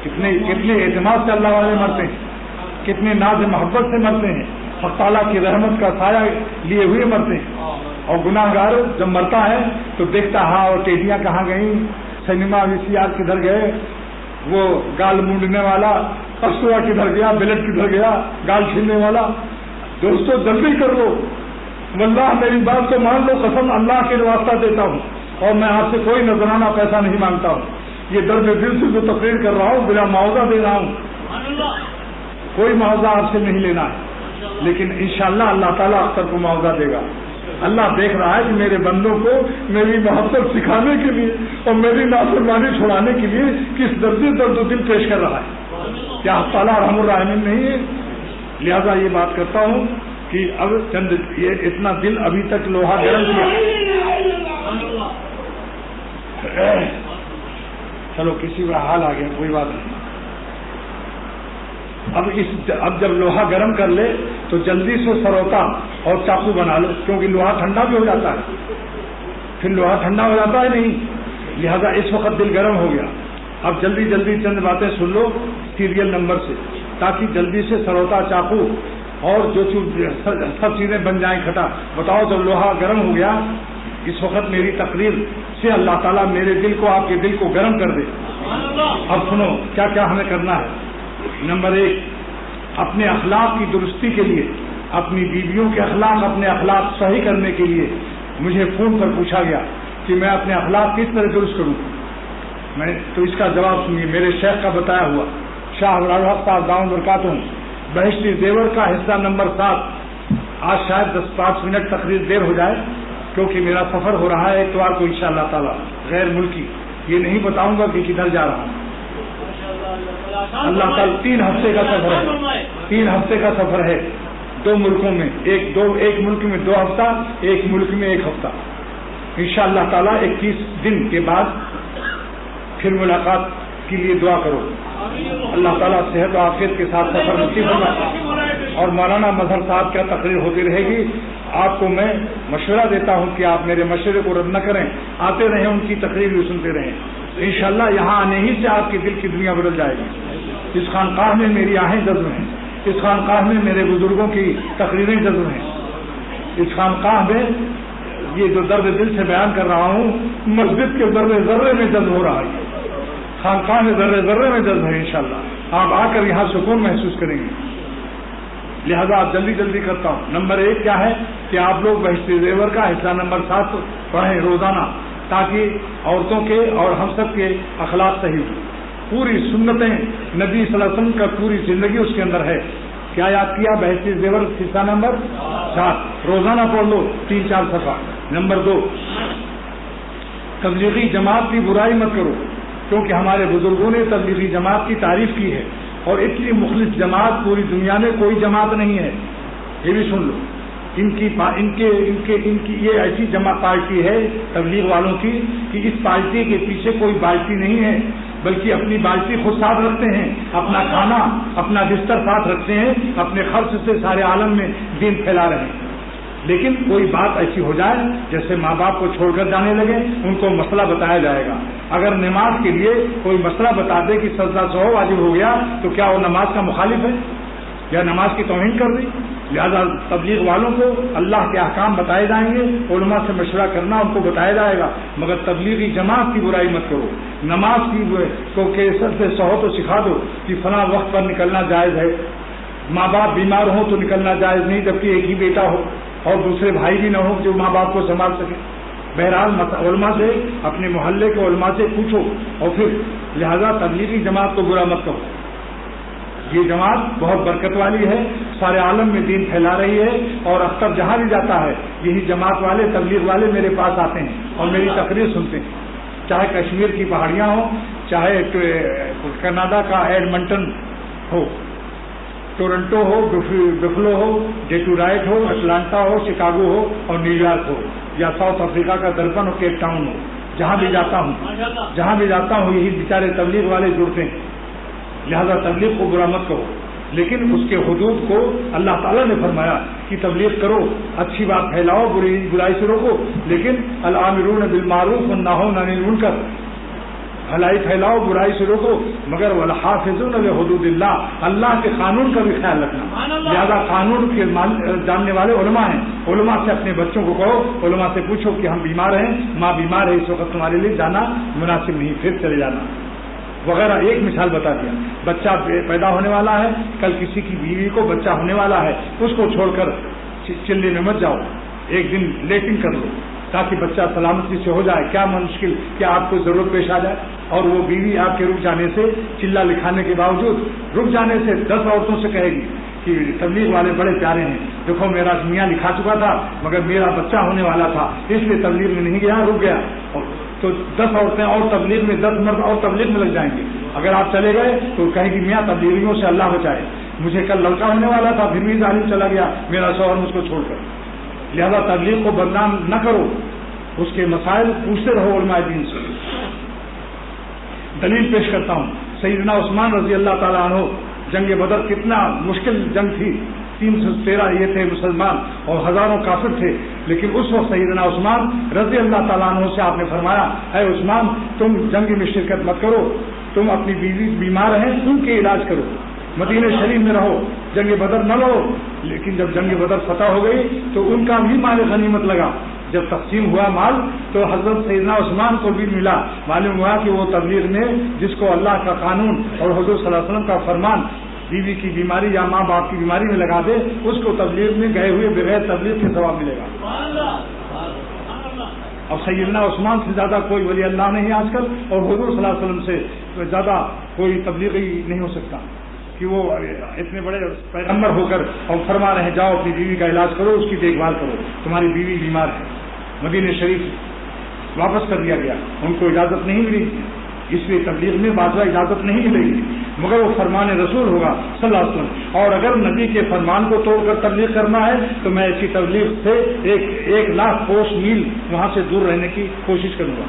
کتنے اعتماد سے اللہ والے مرتے ہیں، کتنے ناز محبت سے مرتے ہیں، حق تعالیٰ کی رحمت کا سایہ لیے ہوئے مرتے ہیں. اور گناہ گار جب مرتا ہے تو دیکھتا ہاں اور ٹیڈیاں کہاں گئیں، سنیما VCR کدھر گئے، وہ گال مونڈنے والا پسوا کدھر گیا، بلٹ کدھر گیا، گال چھیلنے والا. دوستو جلدی کر لو، واللہ میری بات کو مان لو، قسم اللہ کے واسطہ دیتا ہوں اور میں آپ سے کوئی نذرانہ پیسہ نہیں مانگتا ہوں. یہ درد دل سے جو تقریر کر رہا ہوں بلا معاوضہ دے رہا ہوں، کوئی معاوضہ آپ سے نہیں لینا ہے، لیکن انشاءاللہ اللہ تعالیٰ اختر کو معاوضہ دے گا. اللہ دیکھ رہا ہے کہ میرے بندوں کو میری محبت سکھانے کے لیے اور میری نافرمانی چھڑانے کے لیے کس درجے درد و دل پیش کر رہا ہے. کیا اللہ تعالیٰ رحم الرحمین نہیں ہے؟ لہذا یہ بات کرتا ہوں کہ اب چند یہ اتنا دل ابھی تک لوہا گرم کیا. چلو کسی کا حال آ گیا، کوئی بات نہیں. اب جب لوہا گرم کر لے تو جلدی سے سروتا اور چاقو بنا لو، کیونکہ لوہا ٹھنڈا بھی ہو جاتا ہے، پھر لوہا ٹھنڈا ہو جاتا ہے نہیں. لہذا اس وقت دل گرم ہو گیا. اب جلدی چند باتیں سن لو سیریل نمبر سے، تاکہ جلدی سے سروتا چاقو اور جو سب چیزیں بن جائیں کھٹا. بتاؤ جب لوہا گرم ہو گیا، اس وقت میری تقریر سے اللہ تعالیٰ میرے دل کو، آپ کے دل کو گرم کر دے. اب سنو کیا کیا ہمیں کرنا ہے. نمبر 1، اپنے اخلاق کی درستی کے لیے، اپنی بیویوں کے اخلاق، اپنے اخلاق صحیح کرنے کے لیے مجھے فون پر پوچھا گیا کہ میں اپنے اخلاق کس طرح درست کروں. میں تو اس کا جواب سنیے، میرے شیخ کا بتایا ہوا. شاہ الحق صاحب دامت برکاتہم، بہشتی زیور کا حصہ نمبر 7. آج شاید 10-5 منٹ تقریر دیر ہو جائے کیونکہ میرا سفر ہو رہا ہے اتوار کو انشاءاللہ تعالی غیر ملکی. یہ نہیں بتاؤں گا کہ کدھر جا رہا ہوں. اللہ تعالیٰ 3 ہفتے کا سفر ہے، 3 ہفتے کا سفر ہے 2 ملکوں میں، ایک ملک میں 2 ہفتہ، ایک ملک میں 1 ہفتہ. انشاءاللہ تعالیٰ 21 دن کے بعد پھر ملاقات کے لیے دعا کرو. اللہ تعالیٰ صحت و عافیت کے ساتھ سفر نصیب فرمائے. اور مولانا مظہر صاحب کا تقریر ہوتی رہے گی. آپ کو میں مشورہ دیتا ہوں کہ آپ میرے مشورے کو رد نہ کریں، آتے رہیں، ان کی تقریر بھی سنتے رہیں. انشاءاللہ یہاں آنے ہی سے آپ کے دل کی دنیا بدل جائے گی. اس خانقاہ میں میری آہیں جذب ہیں، اس خانقاہ میں میرے بزرگوں کی تقریریں جذب ہیں. اس خانقاہ میں یہ جو درد دل سے بیان کر رہا ہوں مسجد کے ذرے ذرے میں جذب ہو رہا ہے، خانقاہ میں ذرے ذرے میں جذب ہے. انشاءاللہ آپ آ کر یہاں سکون محسوس کریں گے. لہذا آپ جلدی کرتا ہوں. نمبر 1 کیا ہے کہ آپ لوگ بہشتی زیور کا حصہ نمبر 7 پڑھیں روزانہ، تاکہ عورتوں کے اور ہم سب کے اخلاق صحیح ہوں. پوری سنتیں نبی صلی اللہ علیہ وسلم کا پوری زندگی اس کے اندر ہے. کیا یاد کیا؟ بہشتی زیور حصہ نمبر 7 روزانہ پڑھ لو 3-4 صفحہ. نمبر 2، تبلیغی جماعت کی برائی مت کرو، کیونکہ ہمارے بزرگوں نے تبلیغی جماعت کی تعریف کی ہے. اور اتنی مخلص جماعت پوری دنیا میں کوئی جماعت نہیں ہے. یہ بھی سن لو, ان کی یہ ایسی پارٹی ہے تبلیغ والوں کی کہ اس پارٹی کے پیچھے کوئی بالٹی نہیں ہے, بلکہ اپنی بالٹی خود ساتھ رکھتے ہیں, اپنا کھانا اپنا بستر ساتھ رکھتے ہیں, اپنے خرچ سے سارے عالم میں دین پھیلا رہے ہیں. لیکن کوئی بات ایسی ہو جائے جیسے ماں باپ کو چھوڑ کر جانے لگے, ان کو مسئلہ بتایا جائے گا. اگر نماز کے لیے کوئی مسئلہ بتا دے کہ سجدہ سہو واجب ہو گیا تو کیا وہ نماز کا مخالف ہے یا نماز کی توہین کر دی؟ لہذا تبلیغ والوں کو اللہ کے احکام بتائے جائیں گے, علماء سے مشورہ کرنا ان کو بتایا جائے گا, مگر تبلیغی جماعت کی برائی مت کرو. نماز کی کو کیسر سے سہو تو سکھا دو کہ فلاں وقت پر نکلنا جائز ہے. ماں باپ بیمار ہوں تو نکلنا جائز نہیں, جبکہ ایک ہی بیٹا ہو اور دوسرے بھائی بھی نہ ہو جو ماں باپ کو سنبھال سکے. بہرحال علماء سے, اپنے محلے کے علماء سے پوچھو, اور پھر لہذا تبلیغی جماعت کو برا مت کرو. یہ جماعت بہت برکت والی ہے, سارے عالم میں دین پھیلا رہی ہے, اور اکثر جہاں بھی جاتا ہے یہی جماعت والے تبلیغ والے میرے پاس آتے ہیں اور میری تقریر سنتے ہیں. چاہے کشمیر کی پہاڑیاں ہوں, چاہے کینیڈا کا ایڈمنٹن ہو, ٹورنٹو ہو, بفلو ہو, ڈیٹرائٹ ہو, اٹلانٹا ہو, شکاگو ہو اور نیو یارک ہو, یا ساؤتھ افریقہ کا دربن ہو, کیپ ٹاؤن ہو, جہاں بھی جاتا ہوں یہی بیچارے تبلیغ والے جڑتے ہیں. لہذا تبلیغ کو برا مت کرو, لیکن اس کے حدود کو اللہ تعالیٰ نے فرمایا کہ تبلیغ کرو, اچھی بات پھیلاؤ, برائی سے روکو, لیکن الامرون بالمعروف والناہون عن المنکر, بھلائی پھیلاؤ, برائی سے روکو, مگر والحافظون لحدود اللہ, اللہ کے قانون کا بھی خیال رکھنا. لہذا قانون کے جاننے والے علماء ہیں, علماء سے اپنے بچوں کو کہو, علماء سے پوچھو کہ ہم بیمار ہیں, ماں بیمار ہے, اس وقت تمہارے لیے جانا مناسب نہیں, پھر چلے جانا وغیرہ. ایک مثال بتا دیا, بچہ پیدا ہونے والا ہے, کل کسی کی بیوی کو بچہ ہونے والا ہے, اس کو چھوڑ کر چلے میں مت جاؤ, ایک دن لیٹنگ کر لو تاکہ بچہ سلامتی سے ہو جائے. کیا مشکل, کیا آپ کو ضرورت پیش آ جائے اور وہ بیوی آپ کے رک جانے سے, چلا لکھانے کے باوجود رک جانے سے 10 عورتوں سے کہے گی کہ تبلیغ والے بڑے پیارے ہیں, دیکھو میرا میاں لکھا چکا تھا مگر میرا بچہ ہونے والا تھا اس لیے تبلیغ میں نہیں گیا, رک گیا, تو 10 عورتیں اور تبلیغ میں, 10 مرد اور تبلیغ میں لگ جائیں گے. اگر آپ چلے گئے تو کہیں گی میاں تبلیغیوں سے اللہ بچائے, مجھے کل لڑکا ہونے والا تھا پھر بھی ظالم چلا گیا میرا شوہر مجھ کو چھوڑ کر. لہذا تبلیغ کو بدنام نہ کرو, اس کے مسائل پوچھتے رہو علماء دین سے. دلیل پیش کرتا ہوں, سیدنا عثمان رضی اللہ تعالیٰ عنہ, جنگ بدر کتنا مشکل جنگ تھی, 313 یہ تھے مسلمان اور ہزاروں کافر تھے, لیکن اس وقت سیدنا عثمان رضی اللہ تعالیٰ عنہ سے آپ نے فرمایا, اے عثمان تم جنگ میں شرکت مت کرو, تم اپنی بیوی بیمار ہیں ان کے علاج کرو, مدینہ شریف میں رہو, جنگ بدر نہ لڑو. لیکن جب جنگ بدر فتح ہو گئی تو ان کا بھی مال غنیمت لگا. جب تقسیم ہوا مال تو حضرت سیدنا عثمان کو بھی ملا. معلوم ہوا کہ وہ تبلیغ میں جس کو اللہ کا قانون اور حضور صلی اللہ علیہ وسلم کا فرمان بیوی کی بیماری یا ماں باپ کی بیماری میں لگا دے, اس کو تبلیغ میں گئے ہوئے بغیر تبلیغ کے ثواب ملے گا. اب سیدنا عثمان سے زیادہ کوئی ولی اللہ نہیں آج کل, اور حضور صلی اللہ علیہ وسلم سے زیادہ کوئی تبلیغی نہیں ہو سکتا کہ وہ اتنے بڑے پیغمبر ہو کر اور فرما رہے ہیں جاؤ اپنی بیوی کا علاج کرو, اس کی دیکھ بھال کرو, تمہاری بیوی بیمار ہے. مدینہ شریف واپس کر دیا گیا, ان کو اجازت نہیں ملی, اس لیے تبلیغ میں بعض اجازت نہیں ملے گی, مگر وہ فرمان رسول ہوگا صلی اللہ علیہ وسلم. اور اگر نبی کے فرمان کو توڑ کر تبلیغ کرنا ہے تو میں ایسی تبلیغ سے 1,00,000 کوس میل وہاں سے دور رہنے کی کوشش کروں گا.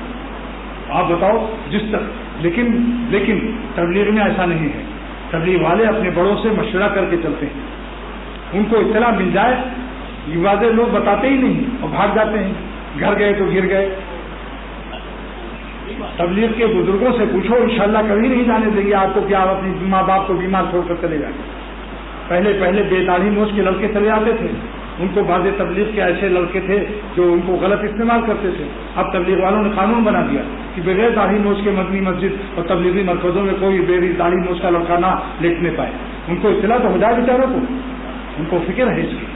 آپ بتاؤ جس تک, لیکن تبلیغ میں ایسا نہیں ہے. تبلیغ والے اپنے بڑوں سے مشورہ کر کے چلتے ہیں, ان کو اطلاع مل جائے, یہ واضح لوگ بتاتے ہی نہیں اور بھاگ جاتے ہیں, گھر گئے تو گر گئے. تبلیغ کے بزرگوں سے پوچھو, انشاءاللہ کبھی نہیں جانے دیں گے آپ کو کہ آپ اپنی ماں باپ کو بیمار چھوڑ کر چلے جائیں. پہلے بے تعلیم موج کے لڑکے چلے آتے تھے, ان کو بعض تبلیغ کے ایسے لڑکے تھے جو ان کو غلط استعمال کرتے تھے. اب تبلیغ والوں نے قانون بنا دیا کہ بغیر داڑھی موج کے مدنی مسجد اور تبلیغی مرکزوں میں کوئی بغیر داڑھی موج کا لڑکا نہ لیٹنے پائے. ان کو اطلاع تو ہو جائے بیچاروں کو, ان کو فکر ہے اس کی.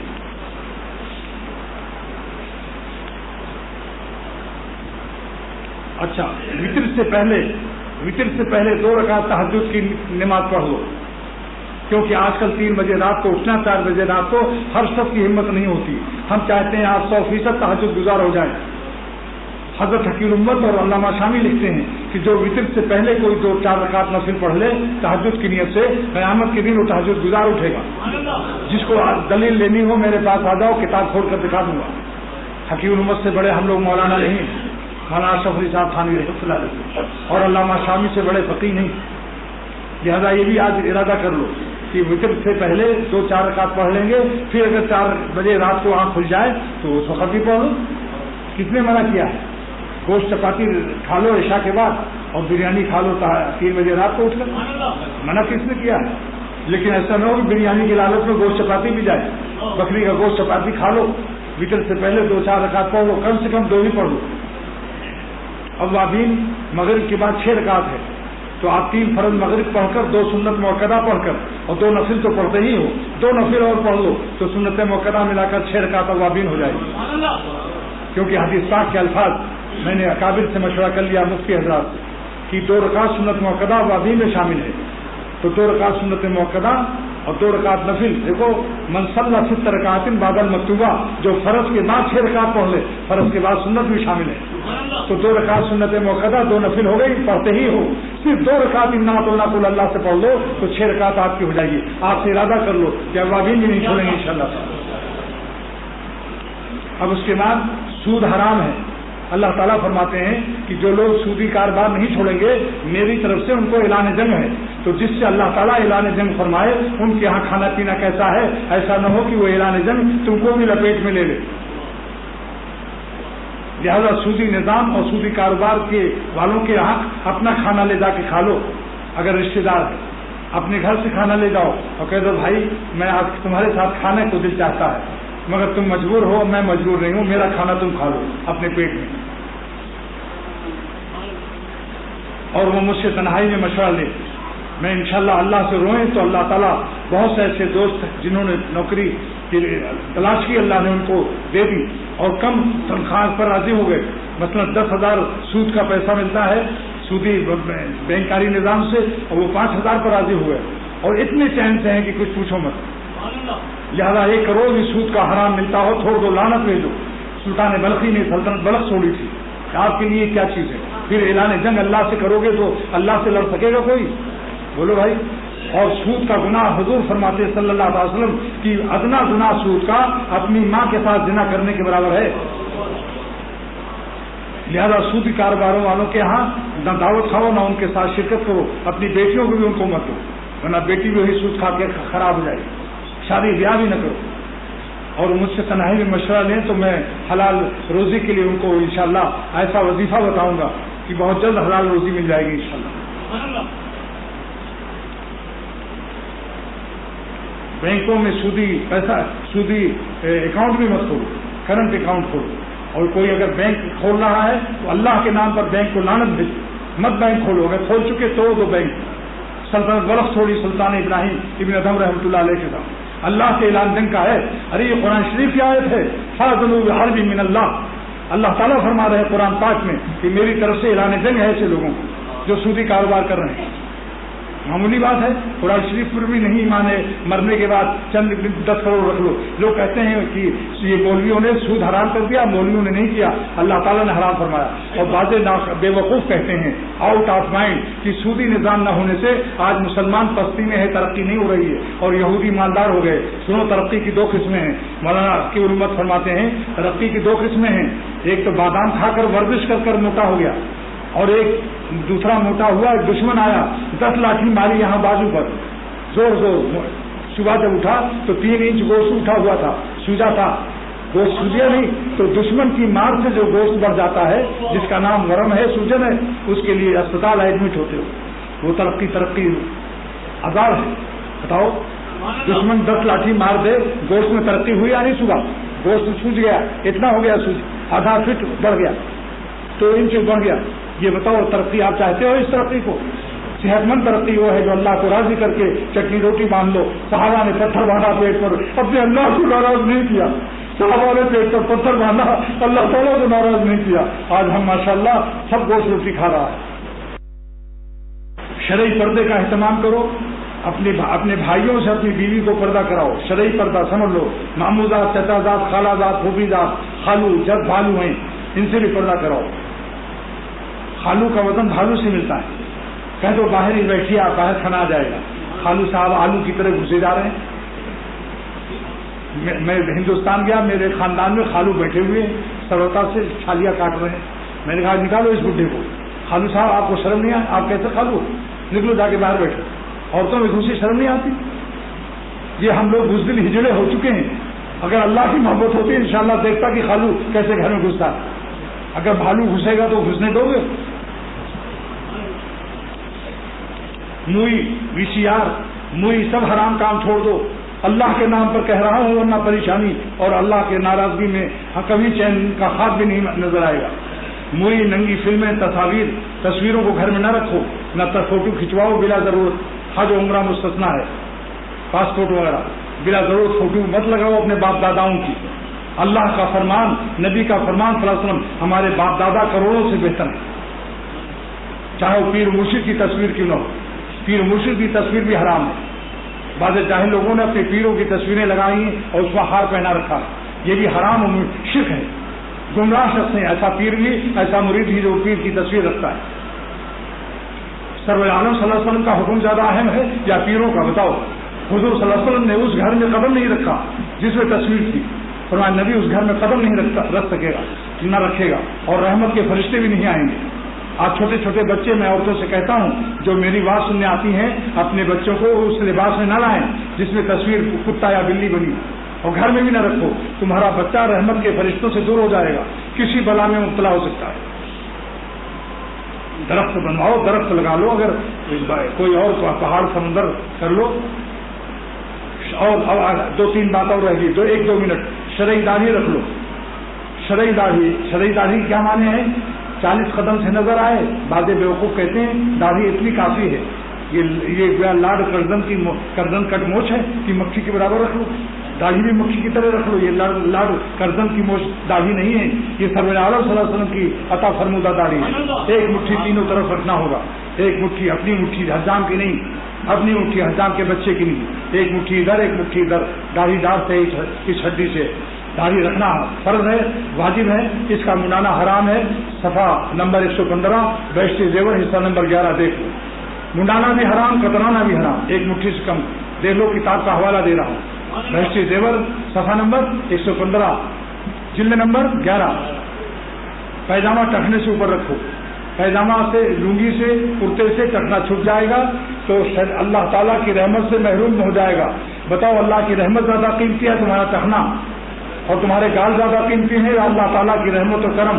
اچھا, وطر سے پہلے 2 رکعت تہجد کی نماز پڑھ لو, کیونکہ آج کل 3 بجے رات کو اٹھنا, 4 بجے رات کو ہر شخص کی ہمت نہیں ہوتی. ہم چاہتے ہیں آپ 100% تہجد گزار ہو جائیں. حضرت حکیم الامت اور علامہ شامی لکھتے ہیں کہ جو وطر سے پہلے کوئی 2-4 رکعت نفل پڑھ لے تہجد کی نیت سے، قیامت کے دن وہ تہجد گزار اٹھے گا۔ جس کو دلیل لینی ہو میرے پاس آ جاؤ، کتاب کھول کر دکھا دوں گا۔ حکیم الامت سے بڑے ہم لوگ مولانا نہیں، مولانا اشرف علی صاحب تھانوی رحمۃ اللہ علیہ، اور علامہ شامی سے بڑے فقیہ نہیں۔ لہٰذا یہ بھی آج ارادہ کر لو کہ وطر سے پہلے 2-4 رکعت پڑھ لیں گے، پھر اگر 4 بجے رات کو آنکھ کھل جائے تو اس وقت بھی پڑھ لو۔ کس نے منع کیا ہے؟ گوشت چپاتی کھا لو عشاء کے بعد اور بریانی کھا لو 3 بجے رات کو اٹھ کر، منع کس نے کیا ہے؟ لیکن ایسا نہ ہو کہ بریانی کی لالچ میں گوشت چپاتی بھی جائے، بکری کا گوشت چپاتی کھا لو، وطر سے پہلے 2-4 رکعت پڑھ لو، کم سے کم 2 ہی پڑھ لو۔ اوابین مغرب کے بعد 6 رکعت ہے، تو آپ 3 فرض مغرب پڑھ کر 2 سنت موقدہ پڑھ کر اور 2 نفل تو پڑھتے ہی ہو، 2 نفل اور پڑھ لو تو سنت موقدہ ملا کر 6 رکعت اوابین ہو جائے گی۔ کیونکہ حدیث پاک کے الفاظ میں نے اکابر سے مشورہ کر لیا، مفتی حضرات سے، کہ 2 رکعت سنت موقدہ اوابین میں شامل ہے، تو 2 رکعت سنت موقدہ اور 2 رکعت نفل۔ دیکھو من صلی 6 رکعات بعد المکتوبہ، جو فرض کے بعد 6 رکعت پڑھ لے، فرض کے بعد سنت بھی شامل ہے، تو 2 رکعت سنت موقدہ 2 نفل ہو گئی، پڑھتے ہی ہو، صرف 2 رکعت انما اللہ قل اللہ سے پڑھ لو تو 6 رکعت آپ کی ہو جائے گی۔ آپ سے ارادہ کر لو کہ اوابین بھی نہیں چھوڑیں گے انشاءاللہ۔ اب اس کے بعد سود حرام ہے۔ اللہ تعالیٰ فرماتے ہیں کہ جو لوگ سودی کاروبار نہیں چھوڑیں گے میری طرف سے ان کو اعلان جنگ ہے، تو جس سے اللہ تعالیٰ اعلان جنگ فرمائے ان کے ہاں کھانا پینا کیسا ہے، ایسا نہ ہو کہ وہ اعلان جنگ تم کو بھی لپیٹ میں لے لے۔ لہذا سودی نظام اور سودی کاروبار کے والوں کے یہاں اپنا کھانا لے جا کے کھا لو، اگر رشتے دار ہے اپنے گھر سے کھانا لے جاؤ اور کہہ دو بھائی میں آج تمہارے ساتھ کھانے کو دل چاہتا ہے، مگر تم مجبور ہو، میں مجبور نہیں ہوں، میرا کھانا تم کھا لو اپنے پیٹ میں، اور وہ مجھ سے تنہائی میں مشورہ لے۔ میں انشاءاللہ اللہ سے روئیں تو اللہ تعالیٰ بہت سے ایسے دوست جنہوں نے نوکری کی تلاش کی اللہ نے ان کو دے دی اور کم تنخواہ پر راضی ہو گئے۔ مثلا 10,000 سود کا پیسہ ملتا ہے سودی بینکاری نظام سے، اور وہ 5,000 پر راضی ہوئے اور اتنے چین سے ہیں کہ کچھ پوچھو مت۔ لہذا 1 کروڑ بھی سود کا حرام ملتا ہو چھوڑ دو، لعنت بھیجو۔ سلطان بلخی نے سلطنت بلخ چھوڑی تھی، آپ کے لیے کیا چیز ہے؟ پھر اعلان جنگ اللہ سے کرو گے تو اللہ سے لڑ سکے گا کوئی؟ بولو بھائی۔ اور سود کا گناہ حضور فرماتے صلی اللہ علیہ وسلم کہ ادنا گناہ سود کا اپنی ماں کے ساتھ زنا کرنے کے برابر ہے۔ لہذا سودی کاروباروں والوں کے ہاں نہ دعوت کھاؤ نہ ان کے ساتھ شرکت کرو، اپنی بیٹیوں کو بھی ان کو مت دو، ورنہ بیٹی بھی وہی سود کھا کے خراب ہو جائے گی۔ شادی بیاہ بھی نہ کرو، اور مجھ سے تنہائی میں مشورہ لیں تو میں حلال روزی کے لیے ان کو انشاءاللہ ایسا وظیفہ بتاؤں گا کہ بہت جلد حلال روزی مل جائے گی انشاءاللہ۔ بینکوں میں سودی پیسہ سودی اکاؤنٹ بھی مت کھولو، کرنٹ اکاؤنٹ کھولو، اور کوئی اگر بینک کھول رہا ہے تو اللہ کے نام پر بینک کو لعنت بھیجو، مت بینک کھولو، اگر کھول چکے تو بینک۔ سلطنت بلخ چھوڑی سلطان ابراہیم ابن ادھم رحمۃ اللہ علیہ کے ساتھ، اللہ کے اعلان جنگ کا ہے۔ ارے یہ قرآن شریف کی آیت ہے، فاذنوا بحرب من اللہ، اللہ تعالیٰ فرما رہے ہیں قرآن پاک میں کہ میری طرف سے اعلان جنگ ہے ایسے لوگوں کو جو سودی کاروبار کر رہے ہیں۔ معمولی بات ہے، قرآن شریف پر بھی نہیں مانے، مرنے کے بعد چند 10 کروڑ رکھ لو۔ لوگ کہتے ہیں کہ یہ مولویوں نے سود حرام کر دیا، مولویوں نے نہیں کیا، اللہ تعالیٰ نے حرام فرمایا۔ اور بعض بے وقوف کہتے ہیں آؤٹ آف مائنڈ کہ سودی نظام نہ ہونے سے آج مسلمان پستی میں ہے، ترقی نہیں ہو رہی ہے، اور یہودی مالدار ہو گئے۔ سنو، ترقی کی 2 قسمیں ہیں، مولانا کی علمت فرماتے ہیں ترقی کی 2 قسمیں ہیں، ایک تو بادام کھا کر ورزش کر کر موٹا ہو گیا، اور ایک دوسرا موٹا ہوا، ایک دشمن آیا 10 لاٹھی ماری یہاں بازو پر، زور زور، صبح جب اٹھا تو 3 انچ گوشت اٹھا ہوا تھا، سوجا تھا، گوشت سوجیا نہیں، تو دشمن کی مار سے جو گوشت بڑھ جاتا ہے جس کا نام ورم ہے، سوجن ہے، اس کے لیے اسپتال ایڈمٹ ہوتے ہو، وہ ترقی عذاب ہے۔ بتاؤ، دشمن 10 لاٹھی مار دے، گوشت میں ترقی ہوئی یا نہیں؟ صبح گوشت سوج گیا، اتنا ہو گیا، سوج آدھا فٹ بڑھ گیا، 2 انچ بڑھ گیا۔ یہ بتاؤ ترقی آپ چاہتے ہو؟ اس ترقی کو؟ صحت مند ترقی وہ ہے جو اللہ کو راضی کر کے چٹنی روٹی باندھ لو۔ صحابہ نے پتھر باندھا پیٹ پر، اپنے اللہ کو ناراض نہیں کیا، صحابہ نے پیٹ پر پتھر باندھا، اللہ تعالیٰ کو ناراض نہیں کیا۔ آج ہم ماشاءاللہ سب گوشت روٹی کھا رہا ہے۔ شرعی پردے کا اہتمام کرو، اپنے بھائیوں سے اپنی بیوی کو پردہ کراؤ، شرعی پردہ سمجھ لو، ماموزاد، چچازاد، خالازاد، پھوپھیزاد، خالو، جد بھالو ہیں، ان سے بھی پردہ کراؤ۔ خالو کا وزن بھالو سے ملتا ہے. کہہ دو باہر ہی بیٹھیے آپ باہر کھانا آ جائے گا. خالو صاحب آلو کی طرح گھسے جا رہے ہیں. میں ہندوستان گیا, میرے خاندان میں خالو بیٹھے ہوئے ہیں, سروتا سے چھالیاں کاٹ رہے ہیں. میں نے کہا نکالو اس بڈھے کو. خالو صاحب آپ کو شرم نہیں آئی؟ آپ کیسے خالو؟ نکلو جا کے باہر بیٹھو. عورتوں میں گھسی شرم نہیں آتی؟ یہ ہم لوگ بزدل ہجڑے ہو چکے ہیں. اگر اللہ کی محبت ہوتی انشاءاللہ دیکھتا کہ خالو کیسے گھر میں گھستا. اگر بھالو گھسے گا تو گھسنے دو گے؟ موئی, وی سی آر, موئی, سب حرام کام چھوڑ دو. اللہ کے نام پر کہہ رہا ہوں, ورنہ پریشانی اور اللہ کے ناراضگی میں کبھی چین کا خواب بھی نہیں نظر آئے گا. موئی, ننگی فلمیں, تصویروں کو گھر میں نہ رکھو, نہ فوٹو کھنچواؤ بلا ضرورت. حج و عمرہ مستثنا ہے, پاسپورٹ وغیرہ بلا ضرورت فوٹو مت لگاؤ اپنے باپ داداؤں کی. اللہ کا فرمان, نبی کا فرمان صلی اللہ علیہ وسلم, ہمارے باپ دادا کروڑوں سے بہتر ہے. چاہے وہ پیر مرشد کی تصویر کیوں نہ ہو. پیر مرشد کی تصویر بھی حرام ہے. بعض جاہل لوگوں نے اپنے پیروں کی تصویریں لگائی ہیں اور اس میں ہار پہنا رکھا. یہ بھی حرام و شرک ہے. گمراہ شخص ہیں. ایسا پیر بھی, ایسا مرید بھی جو پیر کی تصویر رکھتا ہے. سرور عالم صلی اللہ علیہ وسلم کا حکم زیادہ اہم ہے یا پیروں کا؟ بتاؤ. حضور صلی اللہ علیہ وسلم نے اس گھر میں قدم نہیں رکھا جس میں تصویر تھی. فرمایا نبی اس گھر میں قدم نہیں رکھ سکے گا, نہ رکھے گا, اور رحمت کے فرشتے بھی نہیں آئیں گے. آج چھوٹے چھوٹے بچے, میں عورتوں سے کہتا ہوں جو میری بات سننے آتی ہیں, اپنے بچوں کو اس لباس میں نہ لائیں جس میں تصویر کتا یا بلی بنی, اور گھر میں بھی نہ رکھو. تمہارا بچہ رحمت کے فرشتوں سے دور ہو جائے گا, کسی بلا میں مبتلا ہو سکتا ہے. درخت بنواؤ, درخت لگا لو, اگر کوئی اور پہاڑ سمندر کر لو. اور 2-3 بات اور رہ گئی, 1-2 منٹ. شرعی داڑھی رکھ لو. شرعی داڑھی کیا معنی ہے؟ 40 قدم سے نظر آئے. بعض بیوقوف کہتے ہیں داڑھی اتنی کافی ہے. یہ لاڈ کرزن کٹ موچ ہے کہ مکھی کے برابر رکھ لو. داڑھی بھی مکھی کی طرح رکھ لو. یہ لاڈ کرزن کی موچ داڑھی نہیں ہے. یہ سرور عالم صلی اللہ علیہ وسلم کی عطا فرمودہ داڑھی ہے. ایک مٹھی تینوں طرف رکھنا ہوگا. ایک مٹھی, اپنی مٹھی حجام کی نہیں, اپنی مٹھی حجام کے بچے کی نہیں. ایک مٹھی ادھر, ایک مٹھی ادھر. داڑھی دار سے اس ہڈی سے داڑھی رکھنا فرض ہے, واجب ہے. اس کا منانا حرام ہے. صفحہ نمبر 115, بیشتی زیور, حصہ نمبر 11 دیکھ لو. منڈانا بھی حرام, کترانا بھی حرام. ایک مٹھی سے کم دیکھ لو, کتاب کا حوالہ دے رہا ہوں. بیشتی زیور, صفحہ نمبر 115, جلد نمبر 11. پیجامہ ٹکنے سے اوپر رکھو. پیجامہ سے, لنگی سے, کرتے سے ٹکنا چھپ جائے گا تو اللہ تعالیٰ کی رحمت سے محروم ہو جائے گا. بتاؤ اللہ کی رحمت زیادہ قیمتی ہے تمہارا ٹکنا اور تمہارے گال زیادہ قیمتی ہیں یا اللہ تعالیٰ کی رحمت و کرم؟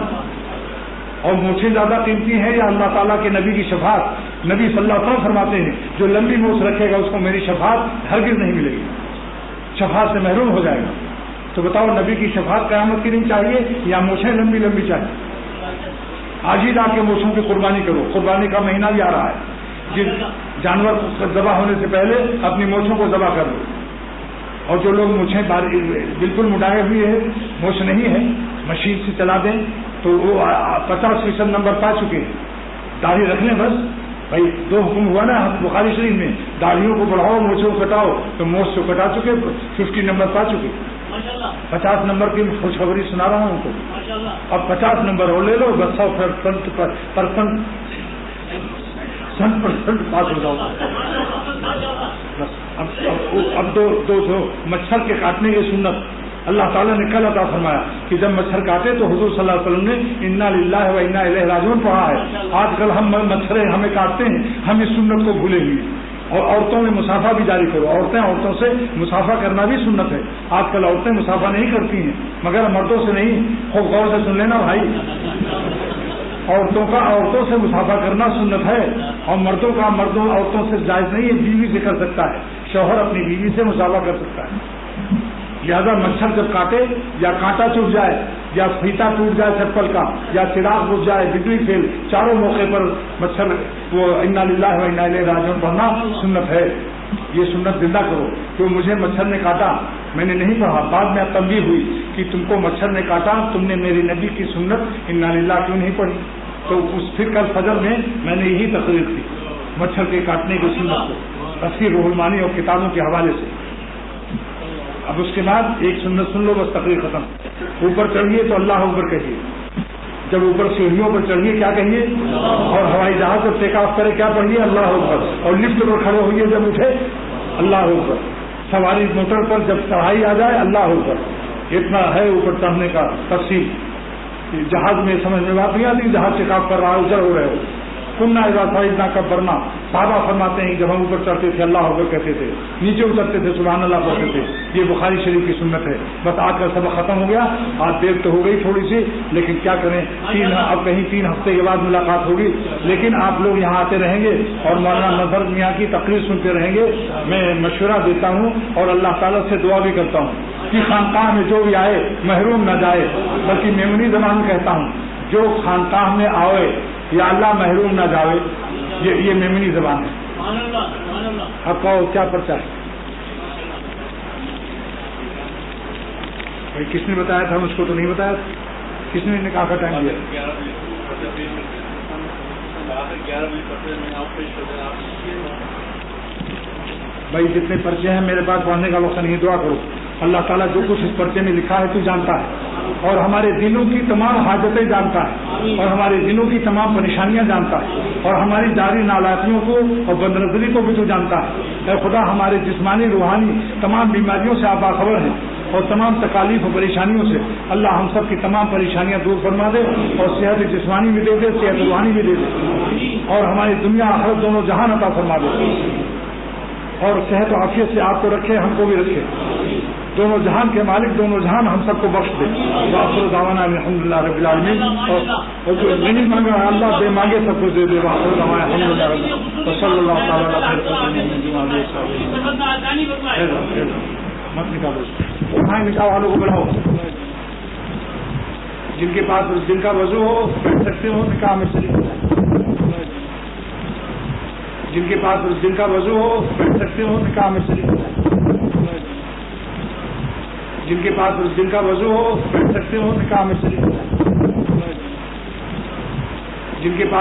اور مونچھیں زیادہ قیمتی ہیں یا اللہ تعالیٰ کے نبی کی شفاعت؟ نبی صلی اللہ علیہ وسلم فرماتے ہیں جو لمبی مونچھ رکھے گا اس کو میری شفاعت ہرگز نہیں ملے گی, شفاعت سے محروم ہو جائے گا. تو بتاؤ نبی کی شفاعت قیامت کی نہیں چاہیے یا مونچھیں لمبی لمبی چاہیے؟ آج ہی جا کے مونچھوں کی قربانی کرو. قربانی کا مہینہ بھی آ رہا ہے. جس جانور ذبح ہونے سے پہلے اپنی مونچھوں کو ذبح کر لو. اور جو لوگ مونچھیں بالکل مڈائے ہوئے ہیں, مونچھ نہیں ہے, مشین سے چلا دیں تو وہ 50% نمبر پا چکے ہیں. داڑھی رکھ لیں بس. بھائی 2 حکم ہوا نا بخاری شریف میں, داڑھیوں کو بڑھاؤ, مونچھوں کو کٹاؤ. تو مونچھ کو کٹا چکے, 50 نمبر پا چکے. 50 نمبر کی خوشخبری سنا رہا ہوں کو. اب 50 نمبر اور لے لو, بس 100% پاس ہو جاؤ. اب دو مچھر کے کاٹنے کی سنت اللہ تعالیٰ نے کل عطا فرمایا کہ جب مچھر کاٹے تو حضور صلی اللہ علیہ وسلم نے انا للہ و انا الیہ راجعون پڑھا ہے. آج کل ہم مچھر ہمیں کاٹتے ہیں, ہم اس سنت کو بھولے ہوئے. اور عورتوں میں مسافہ بھی جاری کرو. عورتوں سے مسافہ کرنا بھی سنت ہے. آج کل عورتیں مسافہ نہیں کرتی ہیں مگر مردوں سے نہیں. خوب غور سے سن لینا بھائی, عورتوں سے مسافہ کرنا سنت ہے اور مردوں کا عورتوں سے جائز نہیں ہے. بیوی سے کر سکتا ہے, شوہر اپنی بیوی سے مسافہ کر سکتا ہے. لہذا مچھر جب کاٹے یا کانٹا ٹوٹ جائے یا فیتا ٹوٹ جائے چپل کا یا چراغ بجھ جائے, بجلی فیل, چاروں موقع پر مچھر وہ انا للہ و انا الیہ راجعون پڑھنا سنت ہے. یہ سنت زندہ کرو. تو مجھے مچھر نے کاٹا, میں نے نہیں پڑھا, بعد میں تنبیہ ہوئی کہ تم کو مچھر نے کاٹا, تم نے میری نبی کی سنت انا للہ کیوں نہیں پڑھی؟ تو پھر کل فجر میں نے یہی تقریر کی مچھر کے کاٹنے کی سنت کو, تفسیر روح المعانی اور کتابوں کے حوالے سے. اب اس کے بعد ایک سنت سن لو, بس تقریر ختم. اوپر چڑھیے تو اللہ اکبر کہیے. جب اوپر سیڑھیوں پر چڑھیے کیا کہیے, اور ہوائی جہاز جب ٹیک آف کرے کیا پڑھیے, اللہ اکبر, اور لفٹ پر کھڑے ہوئیے جب اٹھے اللہ اکبر, سواری موٹر پر جب چڑھائی آ جائے اللہ اکبر. اتنا ہے اوپر چڑھنے کا تفصیل. جہاز میں سمجھ میں بات نہیں آتی, جہاز ٹیک آف کر رہا ہے اجڑ ہو رہے ہو, کننا اضافہ اتنا کب برنا. صحابہ فرماتے ہیں جب ہم اوپر چڑھتے تھے اللہ اکبر کہتے تھے, نیچے اترتے تھے سبحان اللہ پڑھتے تھے. یہ بخاری شریف کی سنت ہے. بس آج کا سبق ختم ہو گیا, آج دیر تو ہو گئی تھوڑی سی, لیکن کیا کریں, اب کہیں 3 ہفتے کے بعد ملاقات ہوگی. لیکن آپ لوگ یہاں آتے رہیں گے اور مولانا نظر میاں کی تقریر سنتے رہیں گے. میں مشورہ دیتا ہوں اور اللہ تعالیٰ سے دعا بھی کرتا ہوں کہ خانقاہ میں جو بھی آئے محروم نہ جائے, بلکہ میمنی زبان کہتا ہوں جو خانقاہ میں آئے یا اللہ محروم نہ جاوے. یہ میمنی زبان ہے. اب کہو کیا پرچہ ہے بھائی, کس نے بتایا تھا, مجھ کو تو نہیں بتایا, کس نے نکاح کا ٹائم دیا؟ بھائی جتنے پرچے ہیں میرے پاس پڑھنے کا وقت نہیں. دعا کرو اللہ تعالیٰ جو کچھ اس پرچے میں لکھا ہے تو جانتا ہے, اور ہمارے دلوں کی تمام حاجتیں جانتا ہے, اور ہمارے دلوں کی تمام پریشانیاں جانتا ہے, اور ہماری جاری نالائقیوں کو اور بدنظری کو بھی تو جانتا ہے. اے خدا ہمارے جسمانی روحانی تمام بیماریوں سے آپ باخبر ہیں, اور تمام تکالیف و پریشانیوں سے اللہ ہم سب کی تمام پریشانیاں دور فرما دے, اور صحت جسمانی بھی دے دے, صحت روحانی بھی دے دے, اور ہماری دنیا آخرت دونوں جہان عطا فرما دے, اور صحت و عافیت سے آپ کو رکھے, ہم کو بھی رکھے. دونوں جہان کے مالک دونوں جہان ہم سب کو بخش دے. وآخر دعوانا الحمدللہ رب العالمین. اور جو نہیں مانگا اللہ بے مانگے سب کو دے دے. وآخر دعوانا الحمدللہ رب صلی اللہ تعالیٰ مت نکالو, وہاں نکاح والوں کو بلاؤ. جن کے پاس جن کا وضو ہو بیٹھ سکتے ہو نکاح میں شریک ہو جائے. جن کے پاس جن کا وضو ہو بیٹھ سکتے ہو نکاح میں شریک ہو جائے. جن کے پاس جن کا وضو ہو بیٹھ سکتے ہو نکاح میں شریک ہو جائے. جن کے پاس